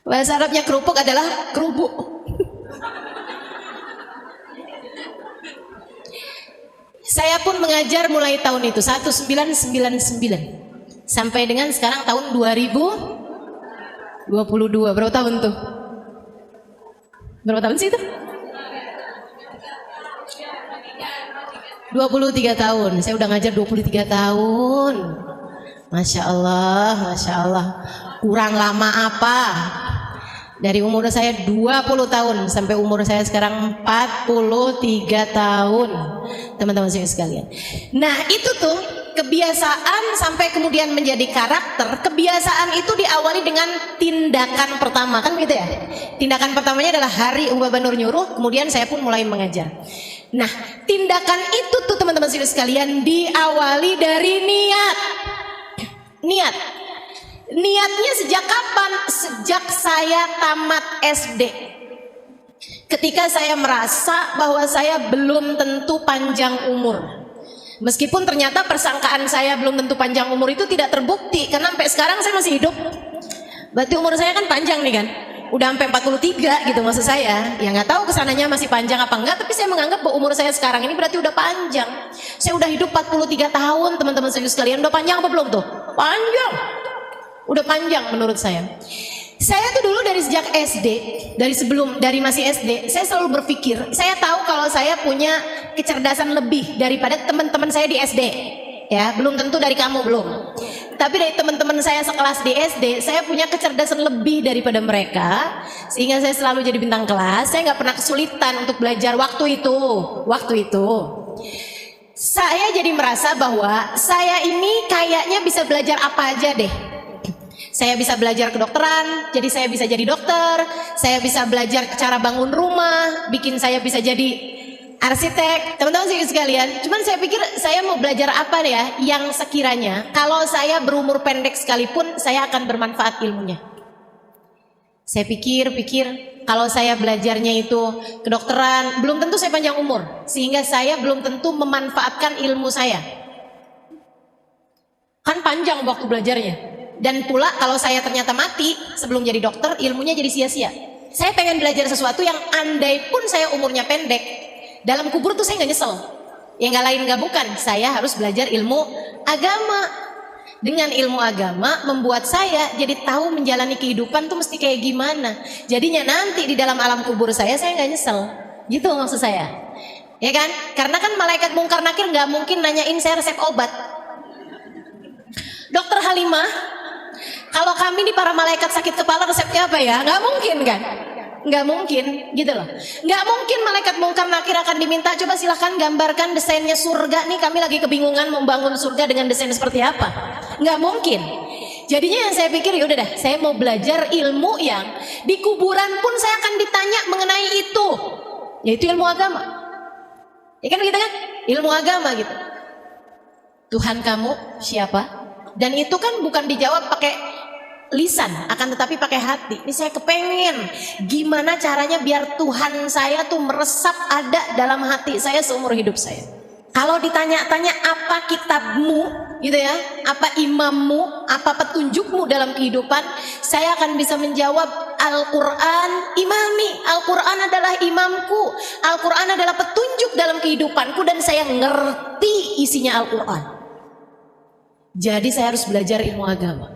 Bahasa Arabnya kerupuk adalah kerubu. Saya pun mengajar mulai tahun itu 1999 sampai dengan sekarang tahun 2022. Berapa tahun tuh? Berapa tahun sih itu? 23 tahun. Saya udah ngajar 23 tahun. Masya Allah, Masya Allah. Kurang lama apa? Dari umur saya 20 tahun sampai umur saya sekarang 43 tahun. Teman-teman saya sekalian. Nah itu tuh kebiasaan sampai kemudian menjadi karakter. Kebiasaan itu diawali dengan tindakan pertama. Kan gitu ya? Tindakan pertamanya adalah hari Hubabah Nur nyuruh. Kemudian saya pun mulai mengajar. Nah, tindakan itu tuh teman-teman sekalian diawali dari niat. Niatnya sejak kapan? Sejak saya tamat SD. Ketika saya merasa bahwa saya belum tentu panjang umur. Meskipun ternyata persangkaan saya belum tentu panjang umur itu tidak terbukti. Karena sampai sekarang saya masih hidup. Berarti umur saya kan panjang nih kan. Udah sampai 43 gitu maksud saya. Ya nggak tahu kesananya masih panjang apa enggak, tapi saya menganggap bahwa umur saya sekarang ini berarti udah panjang. Saya udah hidup 43 tahun teman-teman saya sekalian. Udah panjang apa belum tuh? Panjang. Udah panjang menurut saya. Saya tuh dulu dari sejak SD, dari masih SD, saya selalu berpikir, saya tahu kalau saya punya kecerdasan lebih daripada teman-teman saya di SD. Ya, belum tentu dari kamu belum. Tapi dari teman-teman saya sekelas di SD, saya punya kecerdasan lebih daripada mereka, sehingga saya selalu jadi bintang kelas. Saya nggak pernah kesulitan untuk belajar waktu itu. Saya jadi merasa bahwa saya ini kayaknya bisa belajar apa aja deh. Saya bisa belajar kedokteran, jadi saya bisa jadi dokter. Saya bisa belajar cara bangun rumah, bikin saya bisa jadi arsitek. Teman-teman sekalian, cuman saya pikir saya mau belajar apa ya yang sekiranya kalau saya berumur pendek sekalipun saya akan bermanfaat ilmunya. Saya pikir kalau saya belajarnya itu kedokteran, belum tentu saya panjang umur, sehingga saya belum tentu memanfaatkan ilmu saya. Kan panjang waktu belajarnya. Dan pula kalau saya ternyata mati sebelum jadi dokter, ilmunya jadi sia-sia. Saya pengen belajar sesuatu yang andai pun saya umurnya pendek, dalam kubur tuh saya nggak nyesel. Yang nggak lain nggak bukan, saya harus belajar ilmu agama. Dengan ilmu agama membuat saya jadi tahu menjalani kehidupan tuh mesti kayak gimana. Jadinya nanti di dalam alam kubur saya nggak nyesel. Gitu maksud saya. Ya kan? Karena kan malaikat mungkar nakir nggak mungkin nanyain saya resep obat. Dokter Halimah, kalau kami di para malaikat sakit kepala resepnya apa ya? Nggak mungkin kan? Nggak mungkin gitu loh. Nggak mungkin malaikat mungkar nakir akan diminta, coba silahkan gambarkan desainnya surga nih, kami lagi kebingungan membangun surga dengan desain seperti apa. Nggak mungkin. Jadinya yang saya pikir ya udah dah, saya mau belajar ilmu yang di kuburan pun saya akan ditanya mengenai itu, yaitu ilmu agama. Ya kan gitu kan? Ilmu agama gitu. Tuhan kamu siapa? Dan itu kan bukan dijawab pakai lisan, akan tetapi pakai hati. Ini saya kepengen gimana caranya biar Tuhan saya tuh meresap ada dalam hati saya seumur hidup saya. Kalau ditanya-tanya apa kitabmu gitu ya, apa imammu, apa petunjukmu dalam kehidupan, saya akan bisa menjawab Al-Quran imami, Al-Quran adalah imamku, Al-Quran adalah petunjuk dalam kehidupanku, dan saya ngerti isinya Al-Quran. Jadi saya harus belajar ilmu agama.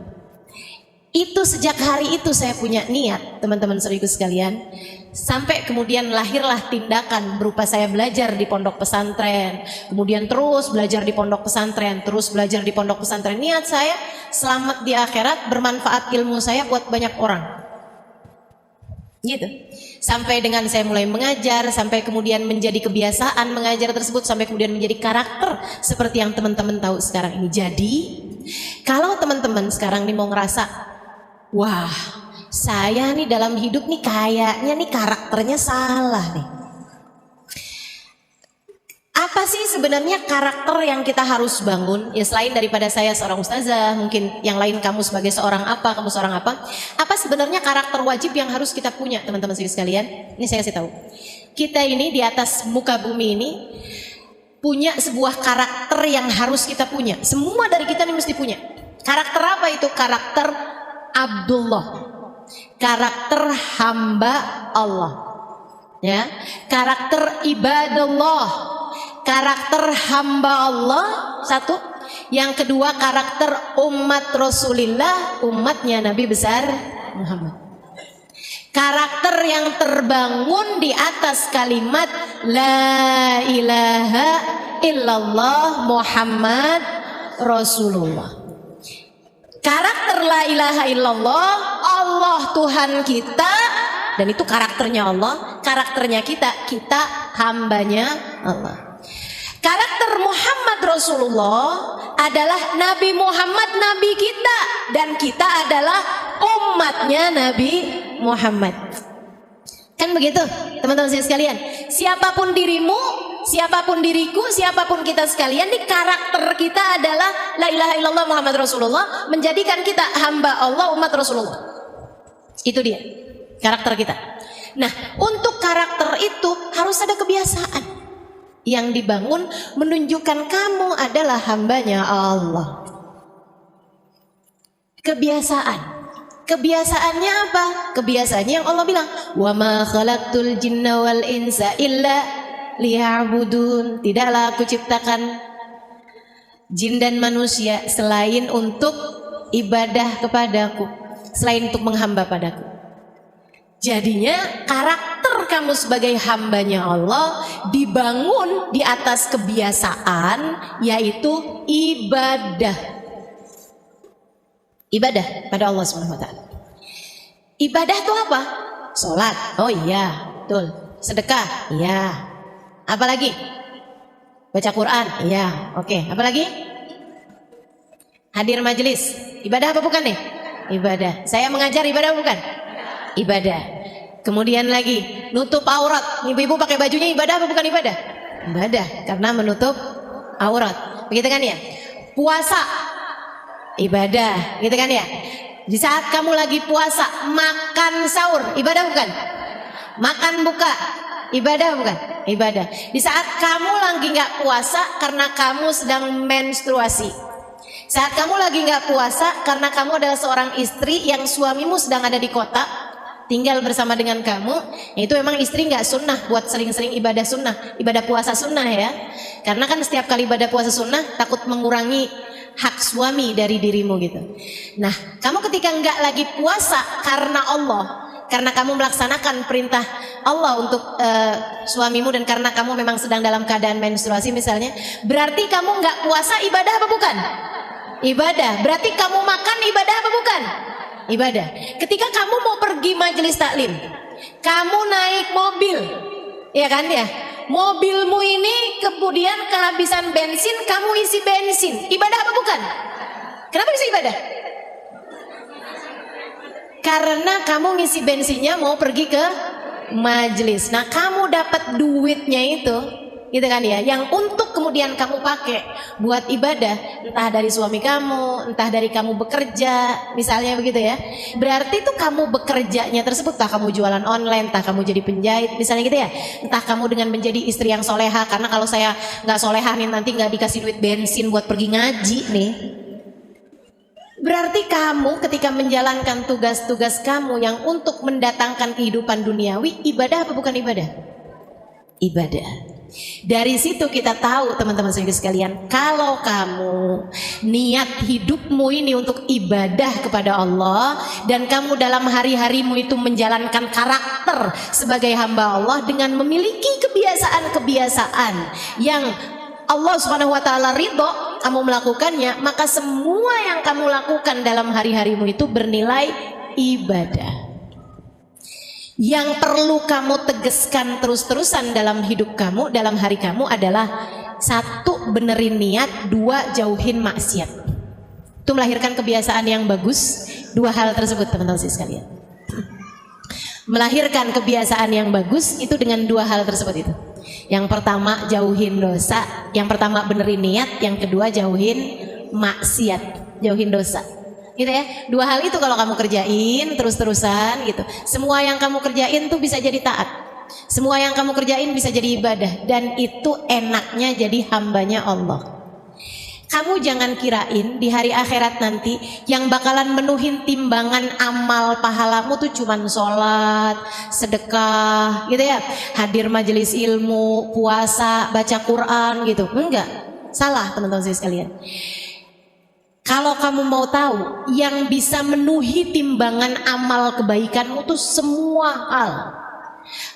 Itu sejak hari itu saya punya niat, teman-teman saudaraku sekalian. Sampai kemudian lahirlah tindakan berupa saya belajar di pondok pesantren, kemudian terus belajar di pondok pesantren, terus belajar di pondok pesantren. Niat saya selamat di akhirat, bermanfaat ilmu saya buat banyak orang. Gitu. Sampai dengan saya mulai mengajar, sampai kemudian menjadi kebiasaan mengajar tersebut, sampai kemudian menjadi karakter seperti yang teman-teman tahu sekarang ini. Jadi, kalau teman-teman sekarang ini mau ngerasa, wah, saya nih dalam hidup nih kayaknya nih karakternya salah nih. Apa sih sebenarnya karakter yang kita harus bangun? Ya selain daripada saya seorang ustazah, mungkin yang lain kamu sebagai seorang apa, kamu seorang apa. Apa sebenarnya karakter wajib yang harus kita punya, teman-teman sekalian? Ini saya kasih tahu. Kita ini di atas muka bumi ini punya sebuah karakter yang harus kita punya. Semua dari kita ini mesti punya. Karakter apa itu? Karakter Abdullah, karakter hamba Allah, ya, karakter ibadallah, karakter hamba Allah satu. Yang kedua karakter umat Rasulullah, umatnya Nabi besar Muhammad. Karakter yang terbangun di atas kalimat La ilaha illallah Muhammad Rasulullah. Karakter la ilaha illallah, Allah Tuhan kita, dan itu karakternya Allah, karakternya kita hambanya Allah. Karakter Muhammad Rasulullah adalah Nabi Muhammad Nabi kita, dan kita adalah umatnya Nabi Muhammad. Kan begitu teman-teman sekalian. Siapapun dirimu, siapapun diriku, siapapun kita sekalian, di karakter kita adalah la ilaha illallah Muhammad Rasulullah, menjadikan kita hamba Allah, umat Rasulullah. Itu dia karakter kita. Nah, untuk karakter itu harus ada kebiasaan yang dibangun menunjukkan kamu adalah hambanya Allah. Kebiasaan. Kebiasaannya apa? Kebiasaannya yang Allah bilang, "Wa ma khalaqtul jinna wal insa illa liya'budun." Tidaklah aku ciptakan jin dan manusia selain untuk ibadah kepadaku, selain untuk menghamba padaku. Jadinya karakter kamu sebagai hambanya Allah dibangun di atas kebiasaan, yaitu ibadah. Ibadah pada Allah Subhanahu wa taala. Ibadah itu apa? Salat. Oh iya, betul. Sedekah. Iya. Apalagi? Baca Quran. Iya. Oke, apalagi? Hadir majelis. Ibadah apa bukan nih? Ibadah. Saya mengajar ibadah apa bukan? Ibadah. Kemudian lagi nutup aurat. Ibu-ibu pakai bajunya ibadah apa bukan ibadah? Ibadah, karena menutup aurat. Begitu kan ya? Puasa. Ibadah, gitu kan ya? Di saat kamu lagi puasa, makan sahur, ibadah bukan? Makan buka, ibadah bukan? Ibadah. Di saat kamu lagi nggak puasa karena kamu sedang menstruasi. Saat kamu lagi nggak puasa karena kamu adalah seorang istri yang suamimu sedang ada di kota, tinggal bersama dengan kamu, itu memang istri nggak sunnah buat sering-sering ibadah sunnah, ibadah puasa sunnah ya. Karena kan setiap kali ibadah puasa sunnah takut mengurangi hak suami dari dirimu gitu. Nah, kamu ketika nggak lagi puasa karena Allah, karena kamu melaksanakan perintah Allah untuk suamimu dan karena kamu memang sedang dalam keadaan menstruasi misalnya, berarti kamu nggak puasa ibadah apa bukan? Ibadah. Berarti kamu makan ibadah apa bukan? Ibadah. Ketika kamu mau pergi majelis taklim, kamu naik mobil, ya kan ya? Mobilmu ini kemudian kehabisan bensin, kamu isi bensin. Ibadah apa bukan? Kenapa bisa ibadah? Karena kamu ngisi bensinnya mau pergi ke majelis. Nah, kamu dapat duitnya itu, gitu kan ya, yang untuk kemudian kamu pakai buat ibadah, entah dari suami kamu, entah dari kamu bekerja, misalnya begitu ya. Berarti itu kamu bekerjanya tersebut, entah kamu jualan online, entah kamu jadi penjahit, misalnya gitu ya. Entah kamu dengan menjadi istri yang soleha, karena kalau saya nggak soleha nih nanti nggak dikasih duit bensin buat pergi ngaji nih. Berarti kamu ketika menjalankan tugas-tugas kamu yang untuk mendatangkan kehidupan duniawi, ibadah apa bukan ibadah? Ibadah. Dari situ kita tahu teman-teman sekalian, kalau kamu niat hidupmu ini untuk ibadah kepada Allah dan kamu dalam hari-harimu itu menjalankan karakter sebagai hamba Allah dengan memiliki kebiasaan-kebiasaan yang Allah Subhanahu wa taala ridho, kamu melakukannya, maka semua yang kamu lakukan dalam hari-harimu itu bernilai ibadah. Yang perlu kamu tegaskan terus-terusan dalam hidup kamu, dalam hari kamu adalah satu, benerin niat, dua, jauhin maksiat. Itu melahirkan kebiasaan yang bagus. Dua hal tersebut teman-teman sekalian, melahirkan kebiasaan yang bagus itu dengan dua hal tersebut itu. Yang pertama jauhin dosa, yang pertama benerin niat, yang kedua jauhin maksiat, jauhin dosa. Gitu ya. Dua hal itu kalau kamu kerjain terus-terusan gitu, semua yang kamu kerjain tuh bisa jadi taat. Semua yang kamu kerjain bisa jadi ibadah, dan itu enaknya jadi hambanya Allah. Kamu jangan kirain di hari akhirat nanti yang bakalan menuhin timbangan amal pahalamu tuh cuman sholat, sedekah gitu ya, hadir majelis ilmu, puasa, baca Quran gitu. Enggak, salah teman-teman sekalian. Kalau kamu mau tahu yang bisa menuhi timbangan amal kebaikanmu tuh semua hal.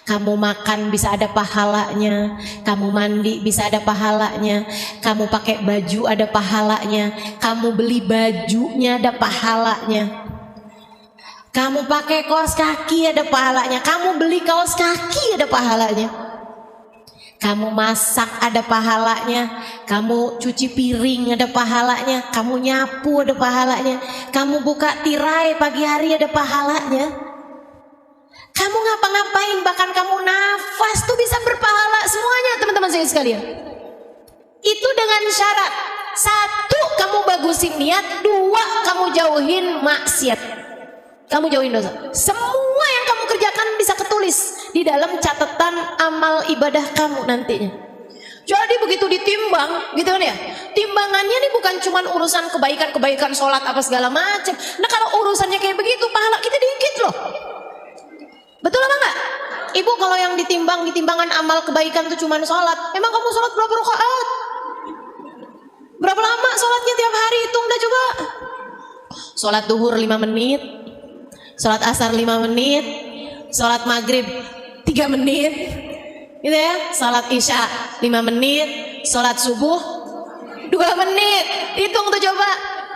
Kamu makan bisa ada pahalanya, kamu mandi bisa ada pahalanya, kamu pakai baju ada pahalanya, kamu beli bajunya ada pahalanya, kamu pakai kaos kaki ada pahalanya, kamu beli kaos kaki ada pahalanya, kamu masak ada pahalanya, kamu cuci piring ada pahalanya, kamu nyapu ada pahalanya, kamu buka tirai pagi hari ada pahalanya. Kamu ngapa-ngapain, bahkan kamu nafas tuh bisa berpahala semuanya teman-teman saya sekalian. Itu dengan syarat, satu, kamu bagusin niat, dua, kamu jauhin maksiat, kamu jauhin dosa. Semua yang kamu kerjakan bisa ketulis di dalam catatan amal ibadah kamu nantinya. Jadi begitu ditimbang gitu kan ya, timbangannya nih bukan cuma urusan kebaikan-kebaikan, sholat apa segala macam. Nah kalau urusannya kayak begitu, pahala kita dikit loh. Betul apa enggak? Ibu, kalau yang timbangan amal kebaikan itu cuma sholat, emang kamu sholat berapa rakaat? Berapa lama sholatnya tiap hari? Hitung dah coba. Sholat duhur 5 menit, sholat asar 5 menit, sholat maghrib 3 menit, gitu ya. Sholat isya 5 menit, sholat subuh 2 menit. Hitung tuh coba.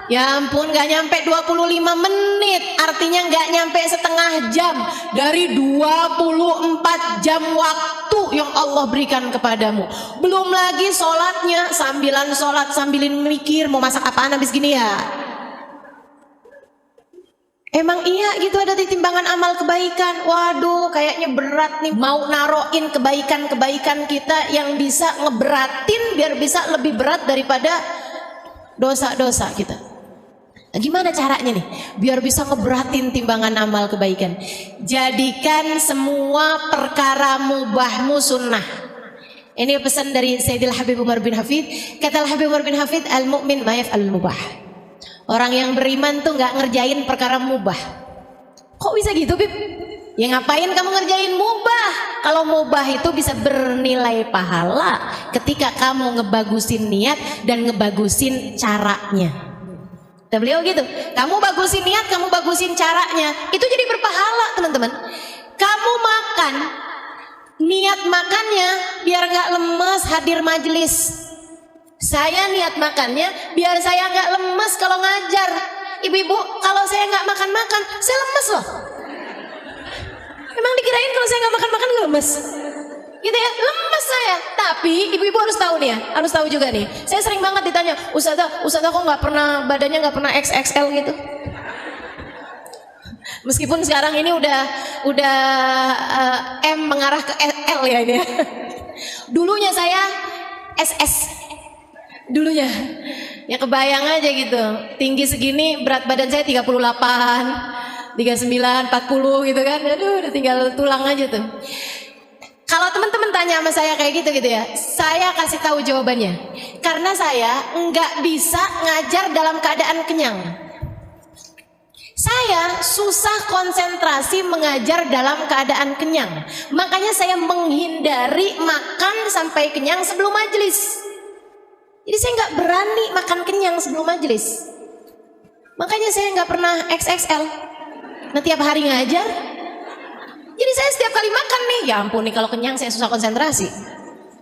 Ya ampun, gak nyampe 25 menit. Artinya gak nyampe setengah jam dari 24 jam waktu yang Allah berikan kepadamu. Belum lagi sholatnya, sambilan sholat sambilin mikir mau masak apaan habis gini ya. Emang iya gitu ada di timbangan amal kebaikan. Waduh, kayaknya berat nih. Mau naroin kebaikan-kebaikan kita yang bisa ngeberatin biar bisa lebih berat daripada dosa-dosa kita. Nah, gimana caranya nih biar bisa ngeberatin timbangan amal kebaikan? Jadikan semua perkara mubahmu sunnah. Ini pesan dari Sayyidil Habib Umar bin Hafid. Kata Habib Umar bin Hafid, al-mu'min ma yaf'alul mubah. Orang yang beriman tuh gak ngerjain perkara mubah. Kok bisa gitu, Bib? Ya ngapain kamu ngerjain mubah? Kalau mubah itu bisa bernilai pahala ketika kamu ngebagusin niat dan ngebagusin caranya. Kata beliau gitu, kamu bagusin niat, kamu bagusin caranya, itu jadi berpahala teman-teman. Kamu makan, niat makannya biar gak lemes hadir majelis. Saya niat makannya biar saya nggak lemes kalau ngajar. Ibu-ibu, kalau saya nggak makan-makan, saya lemes loh. Emang dikirain kalau saya nggak makan-makan nggak lemes? Gitu ya, lemes saya. Tapi ibu-ibu harus tahu nih ya, harus tahu juga nih. Saya sering banget ditanya, Ustazah kok nggak pernah badannya nggak pernah XXL gitu. Meskipun sekarang ini udah M mengarah ke L ya ini. Ya. Dulunya saya SS. Dulunya ya kebayang aja gitu, tinggi segini, berat badan saya 38, 39, 40 gitu kan. Aduh, udah tinggal tulang aja tuh. Kalau teman-teman tanya sama saya kayak gitu ya, saya kasih tahu jawabannya. Karena saya nggak bisa ngajar dalam keadaan kenyang. Saya susah konsentrasi mengajar dalam keadaan kenyang. Makanya saya menghindari makan sampai kenyang sebelum majelis. Jadi saya nggak berani makan kenyang sebelum majelis. Makanya saya nggak pernah XXL. Nah tiap hari ngajar. Jadi saya setiap kali makan nih, ya ampun nih kalau kenyang saya susah konsentrasi.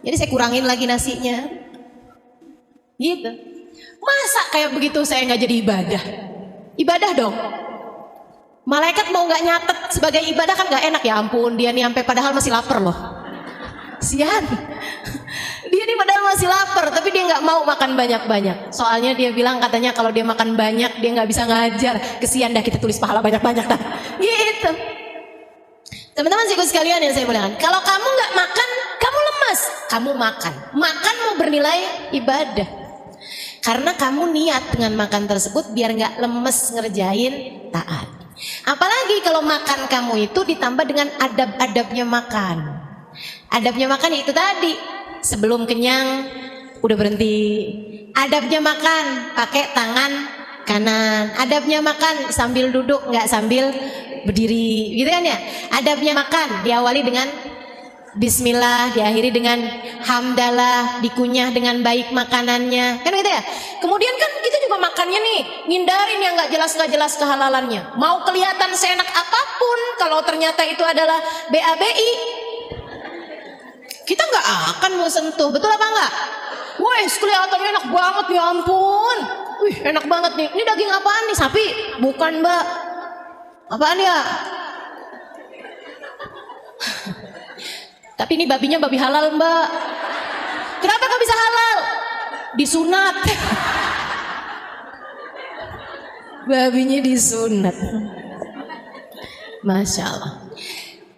Jadi saya kurangin lagi nasinya. Gitu. Masa kayak begitu saya nggak jadi ibadah? Ibadah dong. Malaikat mau nggak nyatet sebagai ibadah kan nggak enak, ya ampun dia nih sampai padahal masih lapar loh. Sian. Dia nih padahal masih lapar, tapi dia nggak mau makan banyak-banyak. Soalnya dia bilang katanya kalau dia makan banyak dia nggak bisa ngajar. Kesian dah kita tulis pahala banyak-banyak dah. Gitu. Teman-teman sikut sekalian yang saya muliakan, kalau kamu nggak makan, kamu lemas. Kamu makan. Makan mau bernilai ibadah. Karena kamu niat dengan makan tersebut biar nggak lemes ngerjain taat. Apalagi kalau makan kamu itu ditambah dengan adab-adabnya makan. Adabnya makan itu tadi. Sebelum kenyang udah berhenti. Adabnya makan pakai tangan kanan. Adabnya makan sambil duduk, nggak sambil berdiri, gitu kan ya. Adabnya makan diawali dengan bismillah, diakhiri dengan hamdalah, dikunyah dengan baik makanannya, kan gitu ya. Kemudian kan kita juga makannya nih ngindarin yang nggak jelas kehalalannya. Mau kelihatan seenak apapun, kalau ternyata itu adalah BABI, kita nggak akan mau sentuh, betul apa enggak? Wih, kelihatannya enak banget, ya ampun. Wih, enak banget nih. Ini daging apaan nih? Sapi? Bukan, Mbak. Apaan ya? Tapi ini babinya babi halal, Mbak. Kenapa kok bisa halal? Disunat. Babinya disunat. Masya Allah.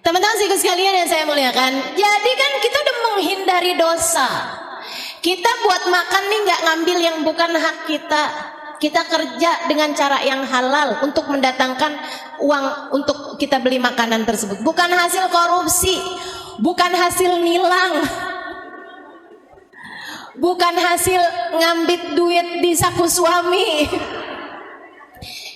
Teman-teman sikut sekalian yang saya muliakan, jadi kan kita udah menghindari dosa. Kita buat makan nih nggak ngambil yang bukan hak kita. Kita kerja dengan cara yang halal untuk mendatangkan uang untuk kita beli makanan tersebut. Bukan hasil korupsi, bukan hasil nilang, bukan hasil ngambil duit di saku suami.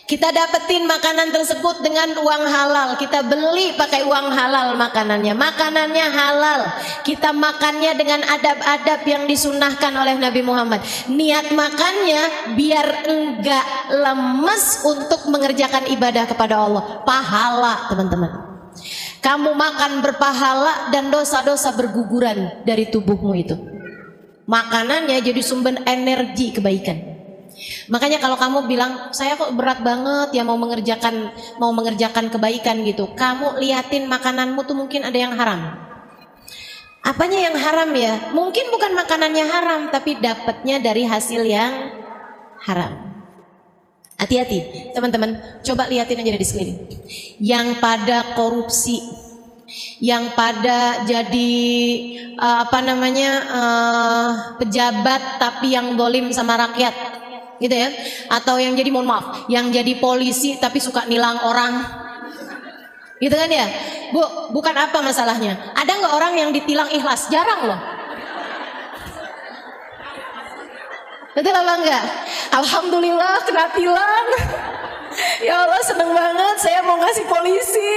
Kita dapetin makanan tersebut dengan uang halal. Kita beli pakai uang halal makanannya. Makanannya halal. Kita makannya dengan adab-adab yang disunahkan oleh Nabi Muhammad. Niat makannya biar enggak lemes untuk mengerjakan ibadah kepada Allah. Pahala, teman-teman. Kamu makan berpahala dan dosa-dosa berguguran dari tubuhmu itu. Makanannya jadi sumber energi kebaikan. Makanya kalau kamu bilang saya kok berat banget ya mau mengerjakan kebaikan gitu, kamu liatin makananmu tuh mungkin ada yang haram. Apanya yang haram ya? Mungkin bukan makanannya haram, tapi dapatnya dari hasil yang haram. Hati-hati teman-teman, coba liatin aja di sekeliling. Yang pada korupsi, yang pada jadi pejabat tapi yang dolim sama rakyat, gitu ya, atau yang jadi mohon maaf, yang jadi polisi tapi suka nilang orang, gitu kan ya, Bu? Bukan apa masalahnya? Ada nggak orang yang ditilang ikhlas? Jarang loh. Betul apa enggak? Alhamdulillah kena tilang. Ya Allah seneng banget, saya mau ngasih polisi.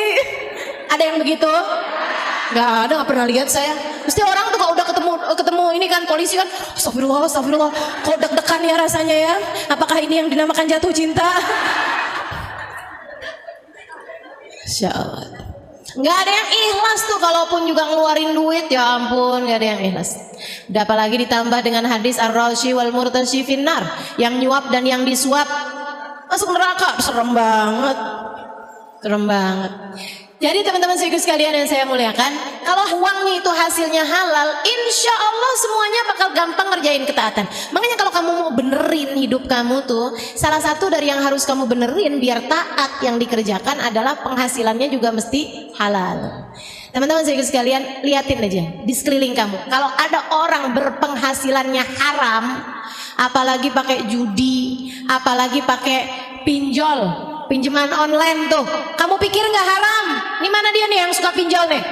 Ada yang begitu? Nggak ada, nggak pernah lihat saya. Mesti orang tuh kalau udah ketemu ini kan polisi kan, astagfirullah, kok deg-degan ya rasanya ya. Apakah ini yang dinamakan jatuh cinta? Insya Allah. Nggak ada yang ikhlas tuh, kalaupun juga ngeluarin duit, ya ampun, nggak ada yang ikhlas. Udah apalagi ditambah dengan hadis ar-rashi wal murtashi finnar, yang nyuap dan yang disuap masuk neraka. Serem banget. Jadi teman-teman sekalian yang saya muliakan, kalau uangnya itu hasilnya halal, insya Allah semuanya bakal gampang ngerjain ketaatan. Makanya kalau kamu mau benerin hidup kamu tuh, salah satu dari yang harus kamu benerin biar taat yang dikerjakan adalah penghasilannya juga mesti halal. Teman-teman sekalian, liatin aja di sekeliling kamu. Kalau ada orang berpenghasilannya haram, apalagi pakai judi, apalagi pakai pinjaman online tuh, kamu pikir nggak haram? Ini mana dia nih yang suka pinjol nih?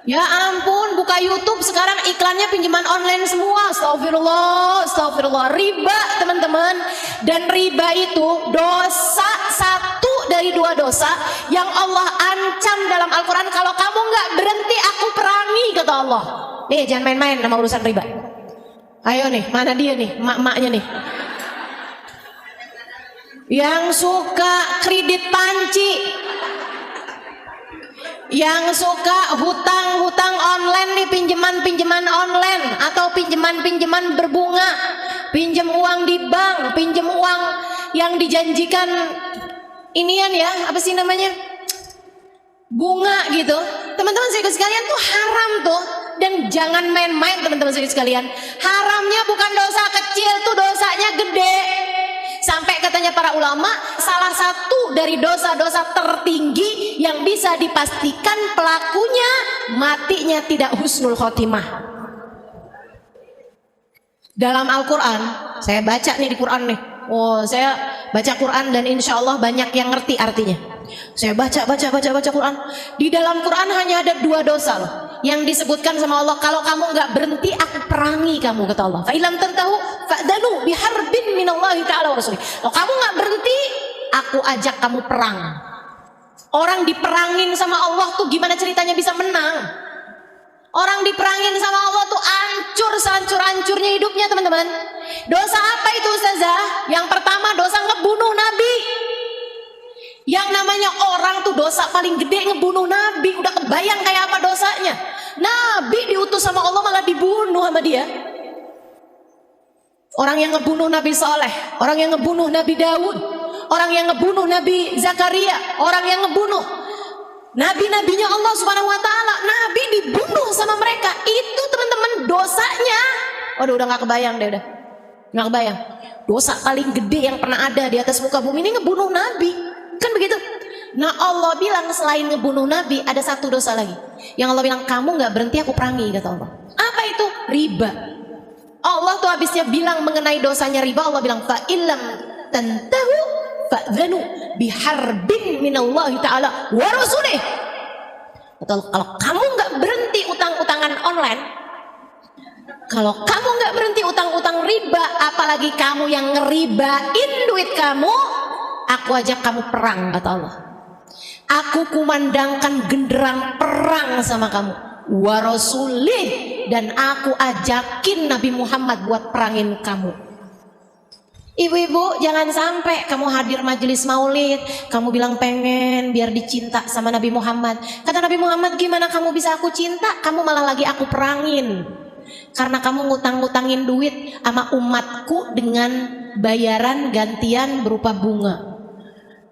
Ya ampun, buka YouTube sekarang iklannya pinjaman online semua. Astagfirullah, riba teman-teman. Dan riba itu dosa, satu dari dua dosa yang Allah ancam dalam Al-Quran. Kalau kamu nggak berhenti, aku perangi, kata Allah. Nih jangan main-main sama urusan riba. Ayo nih, mana dia nih, mak-maknya nih yang suka kredit panci, yang suka hutang online nih, pinjaman online atau pinjaman berbunga, pinjam uang di bank, pinjam uang yang dijanjikan inian ya, apa sih namanya, bunga gitu. Teman-teman sekalian tuh haram tuh, dan jangan main-main teman-teman sekalian. Haramnya bukan dosa kecil, tuh dosanya gede. Sampai katanya para ulama, salah satu dari dosa-dosa tertinggi yang bisa dipastikan pelakunya matinya tidak husnul khotimah. Dalam Al-Quran, saya baca nih di Quran nih. Oh, saya baca Quran dan insya Allah banyak yang ngerti artinya. Saya baca Quran. Di dalam Quran hanya ada dua dosa loh yang disebutkan sama Allah. Kalau kamu nggak berhenti, aku perangi kamu, kata Allah. Fa ilam tantahu fa'danu biharbin minallahi ta'ala wa rasulih. Kalau kamu nggak berhenti, aku ajak kamu perang. Orang diperangin sama Allah tuh gimana ceritanya bisa menang? Orang diperangin sama Allah tuh hancur sehancur-hancurnya hidupnya, teman-teman. Dosa apa itu Ustazah? Yang pertama dosa ngebunuh Nabi. Yang namanya orang tuh dosa paling gede ngebunuh Nabi. Udah kebayang kayak apa dosanya? Nabi diutus sama Allah malah dibunuh sama dia. Orang yang ngebunuh Nabi Saleh, orang yang ngebunuh Nabi Daud, orang yang ngebunuh Nabi Zakaria, orang yang ngebunuh nabi-nabinya Allah Subhanahu wa taala, Nabi dibunuh sama mereka. Itu teman-teman dosanya. Waduh, udah nggak kebayang deh, udah nggak kebayang. Dosa paling gede yang pernah ada di atas muka bumi ini ngebunuh Nabi, kan begitu? Nah Allah bilang selain ngebunuh Nabi ada satu dosa lagi yang Allah bilang kamu nggak berhenti aku perangi, kata Allah. Apa itu? Riba. Allah tuh habisnya bilang mengenai dosanya riba, Allah bilang fa illam tantahu fa'dzanu biharbin minallahi ta'ala wa rasulih. Kalau kamu nggak berhenti utang-utangan online, kalau kamu nggak berhenti utang-utang riba, apalagi kamu yang ngeribain duit kamu, aku ajak kamu perang, kata Allah. Aku kumandangkan genderang perang sama kamu, wa rasulih, dan aku ajakin Nabi Muhammad buat perangin kamu. Ibu-ibu, jangan sampai kamu hadir majelis maulid, kamu bilang pengen biar dicinta sama Nabi Muhammad. Kata Nabi Muhammad, gimana kamu bisa aku cinta? Kamu malah lagi aku perangin. Karena kamu ngutang-ngutangin duit sama umatku dengan bayaran gantian berupa bunga.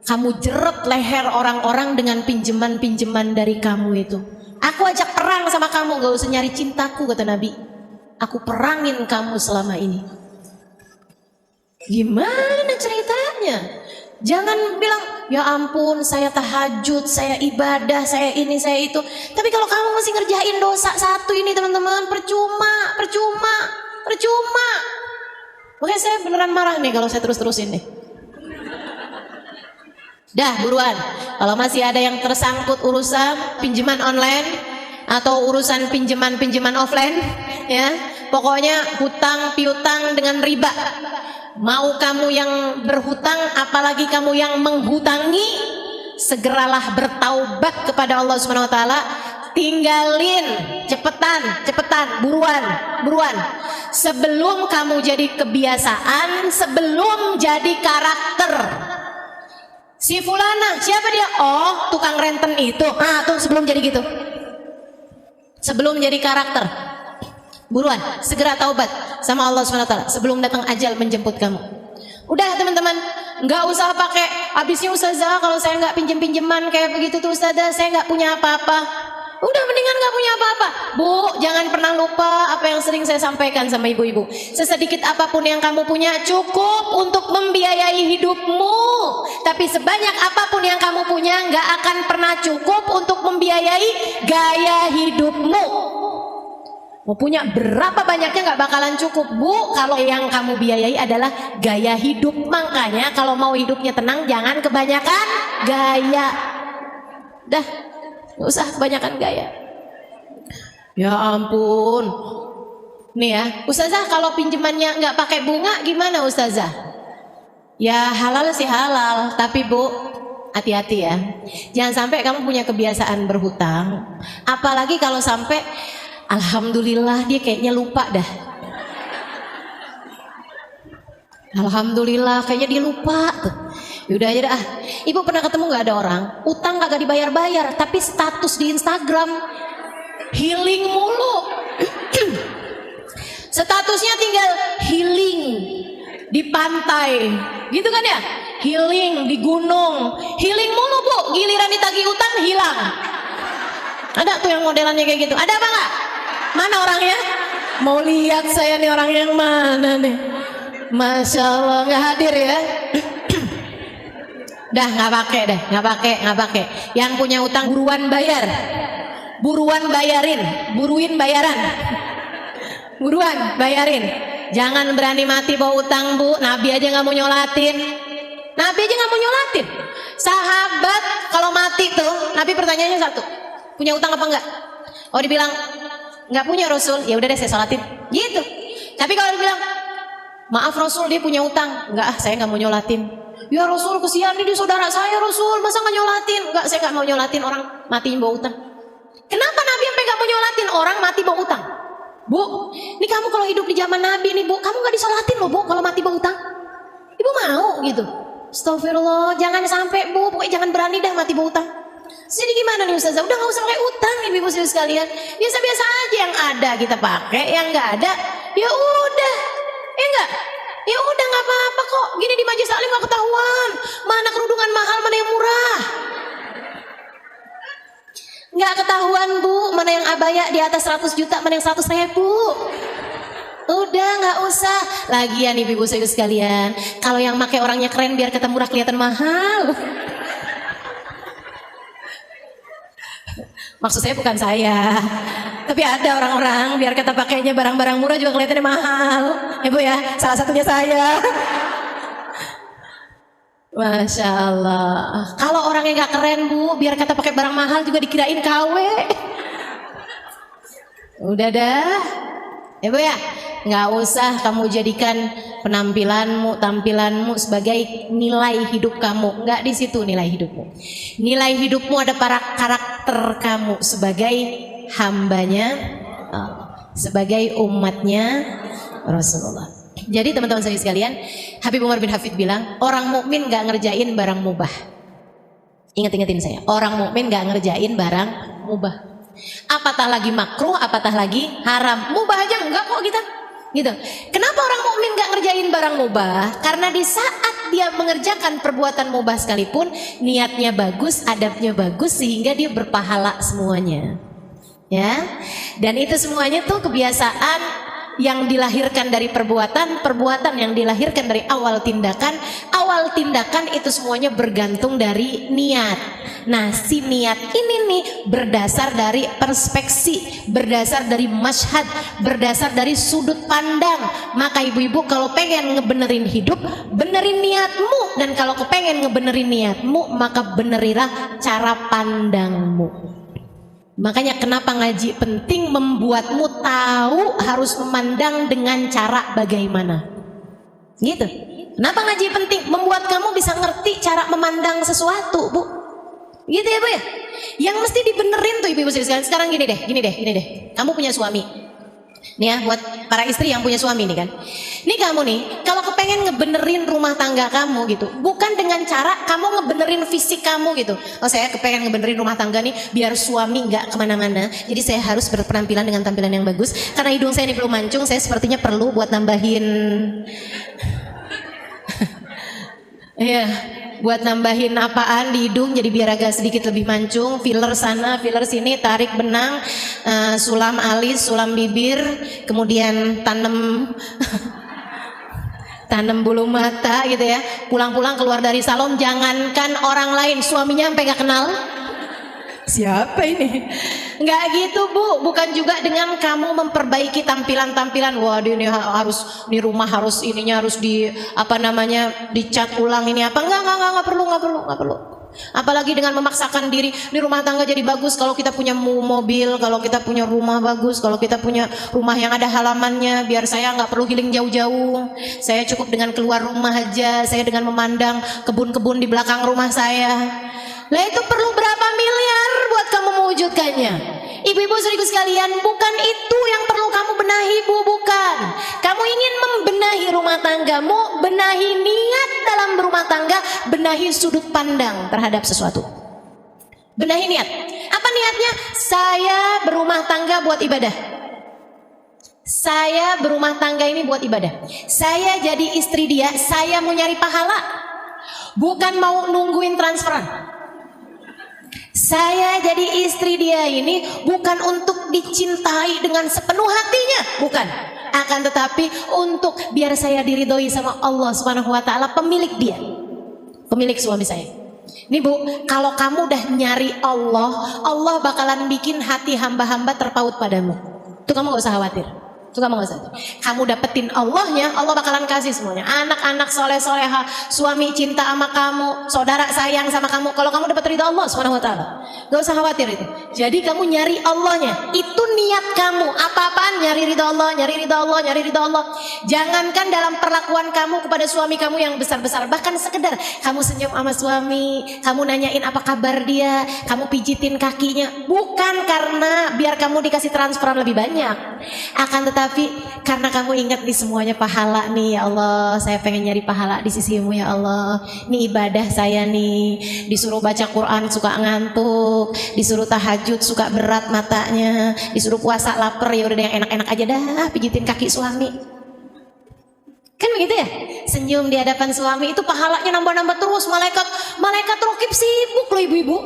Kamu jeret leher orang-orang dengan pinjaman-pinjaman dari kamu itu. Aku ajak perang sama kamu, gak usah nyari cintaku, kata Nabi. Aku perangin kamu selama ini. Gimana ceritanya? Jangan bilang, ya ampun saya tahajud, saya ibadah, saya ini, saya itu. Tapi kalau kamu masih ngerjain dosa satu ini teman-teman, percuma. Makanya saya beneran marah nih kalau saya terus-terusin nih. Dah buruan, kalau masih ada yang tersangkut urusan pinjaman online atau urusan pinjaman offline, ya pokoknya hutang piutang dengan riba. Mau kamu yang berhutang, apalagi kamu yang menghutangi, segeralah bertaubat kepada Allah Subhanahu wa taala. Tinggalin, cepetan, buruan. Sebelum kamu jadi kebiasaan, sebelum jadi karakter. Si fulana, siapa dia? Oh, tukang renten itu. Ah, tuh sebelum jadi gitu. Sebelum jadi karakter. Buruan, segera taubat sama Allah SWT sebelum datang ajal menjemput kamu. Udah teman-teman, nggak usah pakai habisnya ustazah kalau saya nggak pinjem-pinjeman kayak begitu tuh ustazah, saya nggak punya apa-apa. Udah mendingan nggak punya apa-apa. Bu, jangan pernah lupa apa yang sering saya sampaikan sama ibu-ibu. Sesedikit apapun yang kamu punya cukup untuk membiayai hidupmu. Tapi sebanyak apapun yang kamu punya nggak akan pernah cukup untuk membiayai gaya hidupmu. Mau punya berapa banyaknya nggak bakalan cukup, Bu, kalau yang kamu biayai adalah gaya hidup. Makanya kalau mau hidupnya tenang, jangan kebanyakan gaya. Dah, nggak usah kebanyakan gaya. Ya ampun. Nih ya, ustazah kalau pinjamannya nggak pakai bunga gimana ustazah? Ya halal sih halal, tapi Bu, hati-hati ya. Jangan sampai kamu punya kebiasaan berhutang. Apalagi kalau sampai alhamdulillah dia kayaknya lupa dah. Alhamdulillah kayaknya dia lupa tuh. Yaudah aja dah. Ibu pernah ketemu nggak ada orang utang kagak dibayar-bayar, tapi status di Instagram healing mulu. Statusnya tinggal healing di pantai, gitu kan ya? Healing di gunung, healing mulu Bu. Giliran ditagih utang hilang. Ada tuh yang modelannya kayak gitu. Ada apa nggak? Mana orangnya? Mau lihat saya nih orang yang mana nih? Masya Allah nggak hadir ya. Dah nggak pakai. Yang punya utang buruan bayar, buruin bayaran, buruan bayarin. Jangan berani mati bawa utang Bu. Nabi aja nggak mau nyolatin. Sahabat kalau mati tuh Nabi pertanyaannya satu, punya utang apa enggak? Oh dibilang nggak punya Rasul, ya udah deh saya sholatin gitu. Tapi kalau dibilang maaf Rasul dia punya utang, enggak saya nggak mau nyolatin. Ya Rasul kesian nih dia saudara saya Rasul, masa nggak nyolatin? Enggak, saya nggak mau nyolatin orang mati bawa utang. Kenapa Nabi sampai nggak mau nyolatin orang mati bawa utang? Bu, ini kamu kalau hidup di zaman Nabi nih Bu, kamu nggak disolatin loh Bu kalau mati bawa utang. Ibu mau gitu? Astagfirullah, jangan sampai Bu, pokoknya jangan berani dah mati bawa utang. Jadi gimana nih Ustazah? Udah gak usah pakai utang ibu-ibu sekalian. Biasa-biasa aja, yang ada kita pakai, yang gak ada ya udah. Enggak? Ya udah gak apa-apa kok. Gini di majelis taklim gak ketahuan mana kerudungan mahal, mana yang murah. Gak ketahuan Bu, mana yang abaya di atas 100 juta, mana yang 100.000. Udah gak usah. Lagian ibu-ibu sekalian, kalau yang pakai orangnya keren biar kata murah kelihatan mahal. Maksud saya bukan saya, tapi ada orang-orang biar kata pakainya barang-barang murah juga kelihatannya mahal. Ya Bu ya, salah satunya saya. Masya Allah. Kalau orangnya gak keren Bu, biar kata pakai barang mahal juga dikirain KW. Udah dah. Ya Bu ya, nggak usah kamu jadikan tampilanmu sebagai nilai hidup kamu. Nggak di situ nilai hidupmu. Nilai hidupmu ada para karakter kamu sebagai hambanya, sebagai umatnya Rasulullah. Jadi teman-teman saya sekalian, Habib Umar bin Hafid bilang orang mukmin nggak ngerjain barang mubah. Ingat-ingatin saya, orang mukmin nggak ngerjain barang mubah. Apatah lagi makruh, apatah lagi haram. Mubah aja enggak kok kita. Gitu. Kenapa orang mukmin nggak ngerjain barang mubah? Karena di saat dia mengerjakan perbuatan mubah sekalipun, niatnya bagus, adabnya bagus, sehingga dia berpahala semuanya. Ya, dan itu semuanya tuh kebiasaan yang dilahirkan dari perbuatan yang dilahirkan dari awal tindakan itu semuanya bergantung dari niat. Nah, si niat ini nih berdasar dari perspeksi, berdasar dari masyhad, berdasar dari sudut pandang. Maka ibu-ibu kalau pengen ngebenerin hidup, benerin niatmu, dan kalau kepengen ngebenerin niatmu, maka benerilah cara pandangmu. Makanya kenapa ngaji penting, membuatmu tahu harus memandang dengan cara bagaimana. Gitu. Kenapa ngaji penting? Membuat kamu bisa ngerti cara memandang sesuatu, Bu. Gitu ya, Bu ya? Yang mesti dibenerin tuh ibu-ibu sekalian. Sekarang gini deh. Kamu punya suami. Nih ya, buat para istri yang punya suami nih kan. Nih kamu nih, kalau kepengen ngebenerin rumah tangga kamu gitu, bukan dengan cara kamu ngebenerin fisik kamu gitu. Oh, saya kepengen ngebenerin rumah tangga nih biar suami nggak kemana-mana. Jadi saya harus berpenampilan dengan tampilan yang bagus. Karena hidung saya ini belum mancung, saya sepertinya perlu buat nambahin. Iya. Buat nambahin apaan di hidung jadi biar agak sedikit lebih mancung, filler sana, filler sini, tarik benang, sulam alis, sulam bibir, kemudian tanam bulu mata gitu ya. Pulang-pulang keluar dari salon, jangankan orang lain, suaminya sampai gak kenal. Siapa ini? Nggak gitu, Bu. Bukan juga dengan kamu memperbaiki tampilan-tampilan. Wah, ini harus, di rumah harus ininya harus dicat ulang ini apa? Nggak perlu. Apalagi dengan memaksakan diri di rumah tangga jadi bagus. Kalau kita punya mobil, kalau kita punya rumah bagus, kalau kita punya rumah yang ada halamannya, biar saya nggak perlu healing jauh-jauh. Saya cukup dengan keluar rumah aja. Saya dengan memandang kebun-kebun di belakang rumah saya. Lah itu perlu berapa miliar buat kamu mewujudkannya? Ibu-ibu saudariku sekalian, bukan itu yang perlu kamu benahi, Bu, bukan. Kamu ingin membenahi rumah tanggamu, benahi niat dalam berumah tangga, benahi sudut pandang terhadap sesuatu. Benahi niat. Apa niatnya? Saya berumah tangga buat ibadah. Saya berumah tangga ini buat ibadah. Saya jadi istri dia, saya mau nyari pahala. Bukan mau nungguin transferan. Saya jadi istri dia ini bukan untuk dicintai dengan sepenuh hatinya, bukan. Akan tetapi untuk biar saya diridhoi sama Allah Subhanahu wa taala, pemilik dia. Pemilik suami saya. Nih Bu, kalau kamu udah nyari Allah, Allah bakalan bikin hati hamba-hamba terpaut padamu. Itu kamu gak usah khawatir. Itu kamu gak usah. Kamu dapetin Allahnya, Allah bakalan kasih semuanya. Anak-anak soleh-soleha, suami cinta sama kamu, saudara sayang sama kamu. Kalau kamu dapat ridha Allah Subhanahu wa taala, gak usah khawatir itu. Jadi kamu nyari Allahnya, itu niat kamu. Apa-apaan nyari ridha Allah, nyari ridha Allah, nyari ridha Allah. Jangankan dalam perlakuan kamu kepada suami kamu yang besar-besar, bahkan sekedar kamu senyum sama suami, kamu nanyain apa kabar dia, kamu pijitin kakinya, bukan karena biar kamu dikasih transferan lebih banyak. Akan tetapi karena kamu ingat nih semuanya pahala nih, ya Allah, saya pengen nyari pahala di sisimu ya Allah. Ini ibadah saya nih, disuruh baca Quran suka ngantuk, disuruh tahajud suka berat matanya, disuruh puasa lapar, ya udah yang enak-enak aja dah, pijitin kaki suami. Kan begitu ya? Senyum di hadapan suami itu pahalanya nambah-nambah terus. Malaikat rokib sibuk loh ibu-ibu.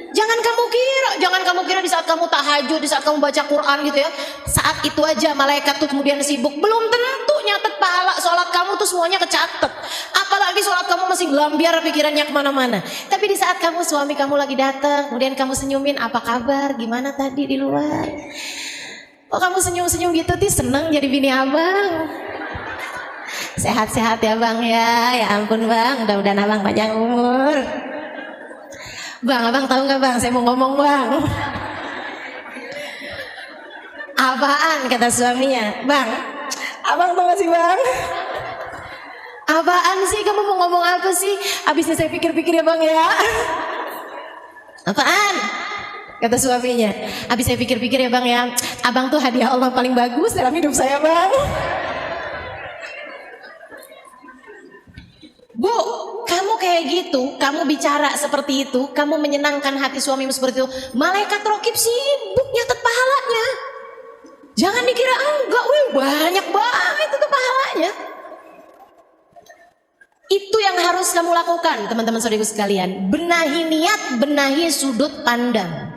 Jangan kamu kira di saat kamu tahajud, di saat kamu baca Quran gitu ya, saat itu aja malaikat tuh kemudian sibuk. Belum tentu nyatet pahala sholat kamu tuh semuanya kecatet. Apalagi sholat kamu masih gelambiar pikirannya kemana-mana. Tapi di saat suami kamu lagi datang, kemudian kamu senyumin, apa kabar, gimana tadi di luar. Oh, kamu senyum-senyum gitu tuh seneng jadi bini abang. Sehat-sehat ya bang ya ampun bang, mudah-mudahan abang panjang umur. Bang, abang tahu nggak bang? Saya mau ngomong bang. Apaan kata suaminya? Bang, abang tahu gak sih bang? Apaan sih kamu mau ngomong apa sih? Abisnya saya pikir-pikir ya bang ya. Apaan? Kata suaminya. Abis saya pikir-pikir ya bang ya. Abang tuh hadiah Allah paling bagus dalam hidup saya bang. Bu, kamu kayak gitu, kamu bicara seperti itu, kamu menyenangkan hati suamimu seperti itu, malaikat rokib sibuk nyatet pahalanya. Jangan dikira enggak, banyak banget itu pahalanya. Itu yang harus kamu lakukan, teman-teman saudaraku sekalian. Benahi niat, benahi sudut pandang.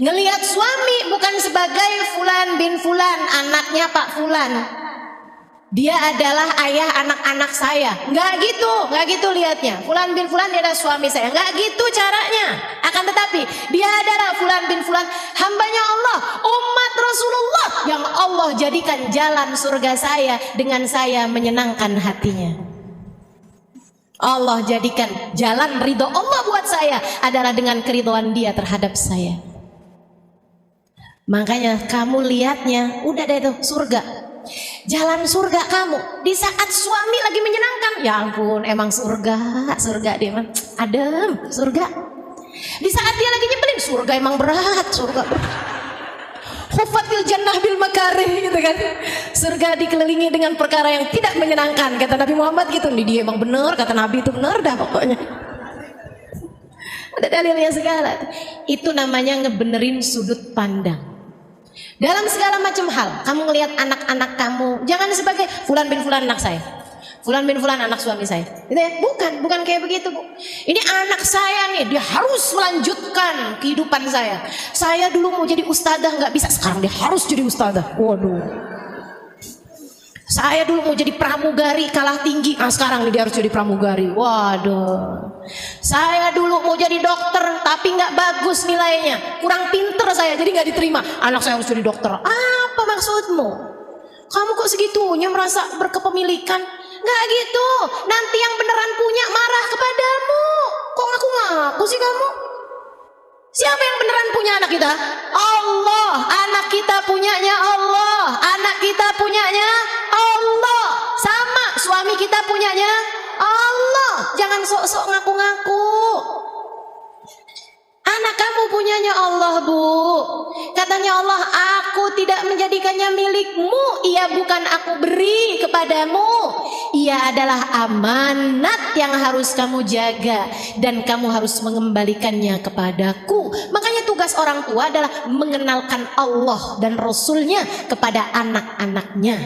Ngelihat suami bukan sebagai Fulan bin Fulan, anaknya Pak Fulan. Dia adalah ayah anak-anak saya. Nggak gitu lihatnya. Fulan bin Fulan dia adalah suami saya. Nggak gitu caranya. Akan tetapi dia adalah Fulan bin Fulan, hambanya Allah, umat Rasulullah yang Allah jadikan jalan surga saya dengan saya menyenangkan hatinya. Allah jadikan jalan ridho Allah buat saya adalah dengan keridhaan dia terhadap saya. Makanya kamu lihatnya, udah deh tuh surga. Jalan surga kamu di saat suami lagi menyenangkan. Ya ampun, emang surga dia mah adem, surga. Di saat dia lagi nyebelin, surga emang berat, surga berat. Hufatil jannah bil makarih gitu kan. Surga dikelilingi dengan perkara yang tidak menyenangkan, kata Nabi Muhammad gitu. Nih dia emang bener, kata Nabi itu bener dah pokoknya. Ada dalilnya segala. Itu namanya ngebenerin sudut pandang. Dalam segala macam hal, kamu ngelihat anak-anak kamu, jangan sebagai Fulan bin Fulan anak saya, Fulan bin Fulan anak suami saya, gitu ya? Bukan kayak begitu, Bu. Ini anak saya nih, dia harus melanjutkan kehidupan saya. Saya dulu mau jadi ustadzah nggak bisa, sekarang dia harus jadi ustadzah. Waduh. Saya dulu mau jadi pramugari, kalah tinggi, sekarang nih dia harus jadi pramugari. Waduh. Saya dulu mau jadi dokter, tapi nggak bagus nilainya, kurang pinter saya, jadi nggak diterima. Anak saya harus jadi dokter. Apa maksudmu? Kamu kok segitunya merasa berkepemilikan? Nggak gitu. Nanti yang beneran punya marah kepadamu. Kok ngaku-ngaku sih kamu? Siapa yang beneran punya anak kita? Allah. Anak kita punyanya Allah. Anak kita punyanya Allah. Sama suami kita punyanya Allah. Jangan sok-sok ngaku-ngaku. Anak kamu punyanya Allah, Bu. Katanya Allah, aku tidak menjadikannya milikmu. Ia bukan aku beri kepadamu. Ia adalah amanat yang harus kamu jaga. Dan kamu harus mengembalikannya kepadaku. Makanya tugas orang tua adalah mengenalkan Allah dan Rasulnya kepada anak-anaknya.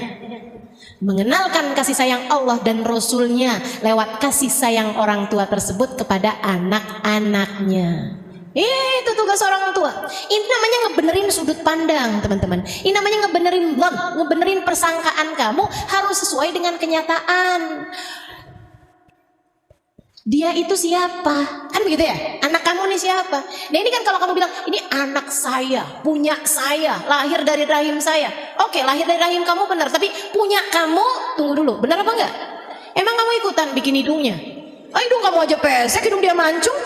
Mengenalkan kasih sayang Allah dan Rasulnya lewat kasih sayang orang tua tersebut kepada anak-anaknya. Itu tugas orang tua. Ini namanya ngebenerin sudut pandang, teman-teman. Ini namanya ngebenerin dhon, ngebenerin persangkaan kamu harus sesuai dengan kenyataan. Dia itu siapa? Kan begitu ya? Anak kamu nih siapa? Nah ini kan kalau kamu bilang, ini anak saya, punya saya, lahir dari rahim saya. Oke, lahir dari rahim kamu benar, tapi punya kamu, tunggu dulu, benar apa enggak? Emang kamu ikutan bikin hidungnya? Hidung kamu aja pesek, hidung dia mancung.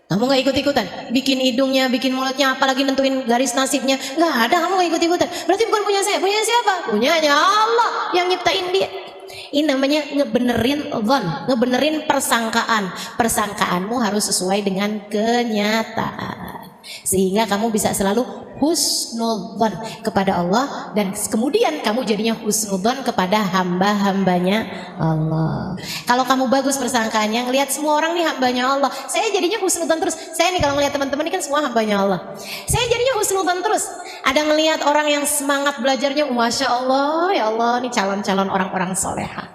Kamu gak ikut-ikutan bikin hidungnya, bikin mulutnya, apalagi nentuin garis nasibnya. Gak ada, kamu gak ikut-ikutan. Berarti bukan punya saya. Punya siapa? Punyanya Allah yang nyiptain dia. Ini namanya ngebenerin dhon, ngebenerin persangkaan. Persangkaanmu harus sesuai dengan kenyataan, sehingga kamu bisa selalu husnudzon kepada Allah, dan kemudian kamu jadinya husnudzon kepada hamba-hambanya Allah. Kalau kamu bagus persangkaannya, ngelihat semua orang nih hambanya Allah, saya jadinya husnudzon terus. Saya nih kalau ngelihat teman-teman ini kan semua hambanya Allah, saya jadinya husnudzon terus. Ada ngelihat orang yang semangat belajarnya, Masya Allah, ya Allah, nih calon-calon orang-orang soleha.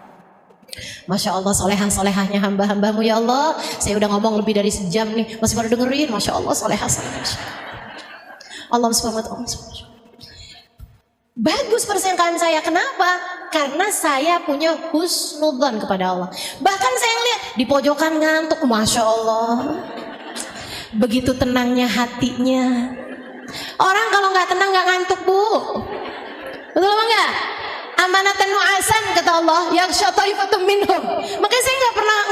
Masya Allah, solehah-solehahnya hamba-hambamu ya Allah. Saya udah ngomong lebih dari sejam nih, masih pada dengerin. Masya Allah, solehah-solehah. Allah SWT. Bagus persangkaan saya. Kenapa? Karena saya punya husnudzon kepada Allah. Bahkan saya ngeliat di pojokan ngantuk, Masya Allah, begitu tenangnya hatinya. Orang kalau nggak tenang nggak ngantuk, Bu. Betul apa enggak? Amanatan nu'asan kata Allah, yakhsha ta'ifatum minhum. Makanya saya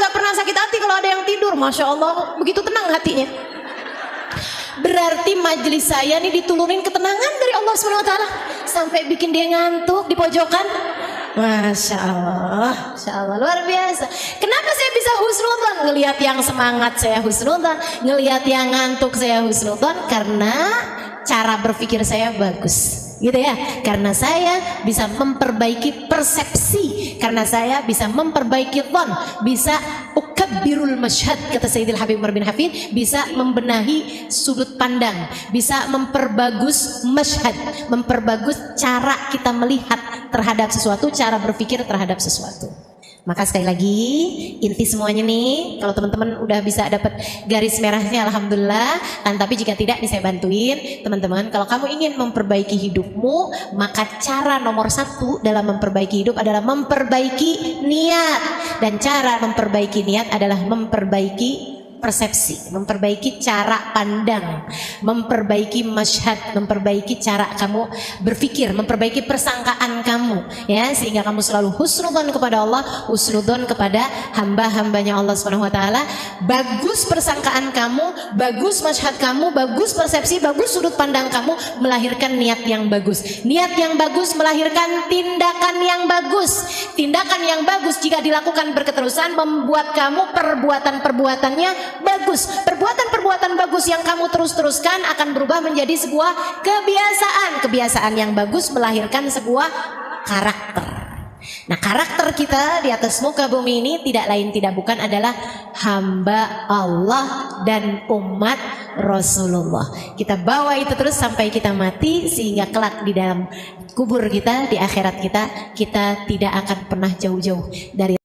nggak pernah sakit hati kalau ada yang tidur. Masya Allah, begitu tenang hatinya. Berarti majelis saya nih ditulurin ketenangan dari Allah SWT sampai bikin dia ngantuk di pojokan. Masya Allah, Masya Allah, luar biasa. Kenapa saya bisa husnudzon? Ngelihat yang semangat saya husnudzon, ngelihat yang ngantuk saya husnudzon, karena cara berpikir saya bagus. gitu ya. Karena saya bisa memperbaiki persepsi, karena saya bisa memperbaiki dhon, bisa ukabbirul masyhad kata Sayyidil Habib Umar bin Hafid, bisa membenahi sudut pandang, bisa memperbagus masyhad, memperbagus cara kita melihat terhadap sesuatu, cara berpikir terhadap sesuatu. Maka sekali lagi inti semuanya nih, kalau teman-teman udah bisa dapat garis merahnya alhamdulillah, tapi jika tidak saya bantuin teman-teman. Kalau kamu ingin memperbaiki hidupmu, maka cara nomor satu dalam memperbaiki hidup adalah memperbaiki niat, dan cara memperbaiki niat adalah memperbaiki persepsi, memperbaiki cara pandang, memperbaiki masyhad, memperbaiki cara kamu berpikir, memperbaiki persangkaan kamu, ya, sehingga kamu selalu husnudzon kepada Allah, husnudzon kepada hamba-hambanya Allah Subhanahu wa taala. Bagus persangkaan kamu, bagus masyhad kamu, bagus persepsi, bagus sudut pandang kamu, melahirkan niat yang bagus. Niat yang bagus melahirkan tindakan yang bagus. Tindakan yang bagus jika dilakukan berketerusan membuat kamu perbuatan-perbuatannya bagus. Perbuatan-perbuatan bagus yang kamu terus-teruskan akan berubah menjadi sebuah kebiasaan. Kebiasaan yang bagus melahirkan sebuah karakter. Nah, karakter kita di atas muka bumi ini tidak lain tidak bukan adalah hamba Allah dan umat Rasulullah. Kita bawa itu terus sampai kita mati, sehingga kelak di dalam kubur kita, di akhirat kita tidak akan pernah jauh-jauh dari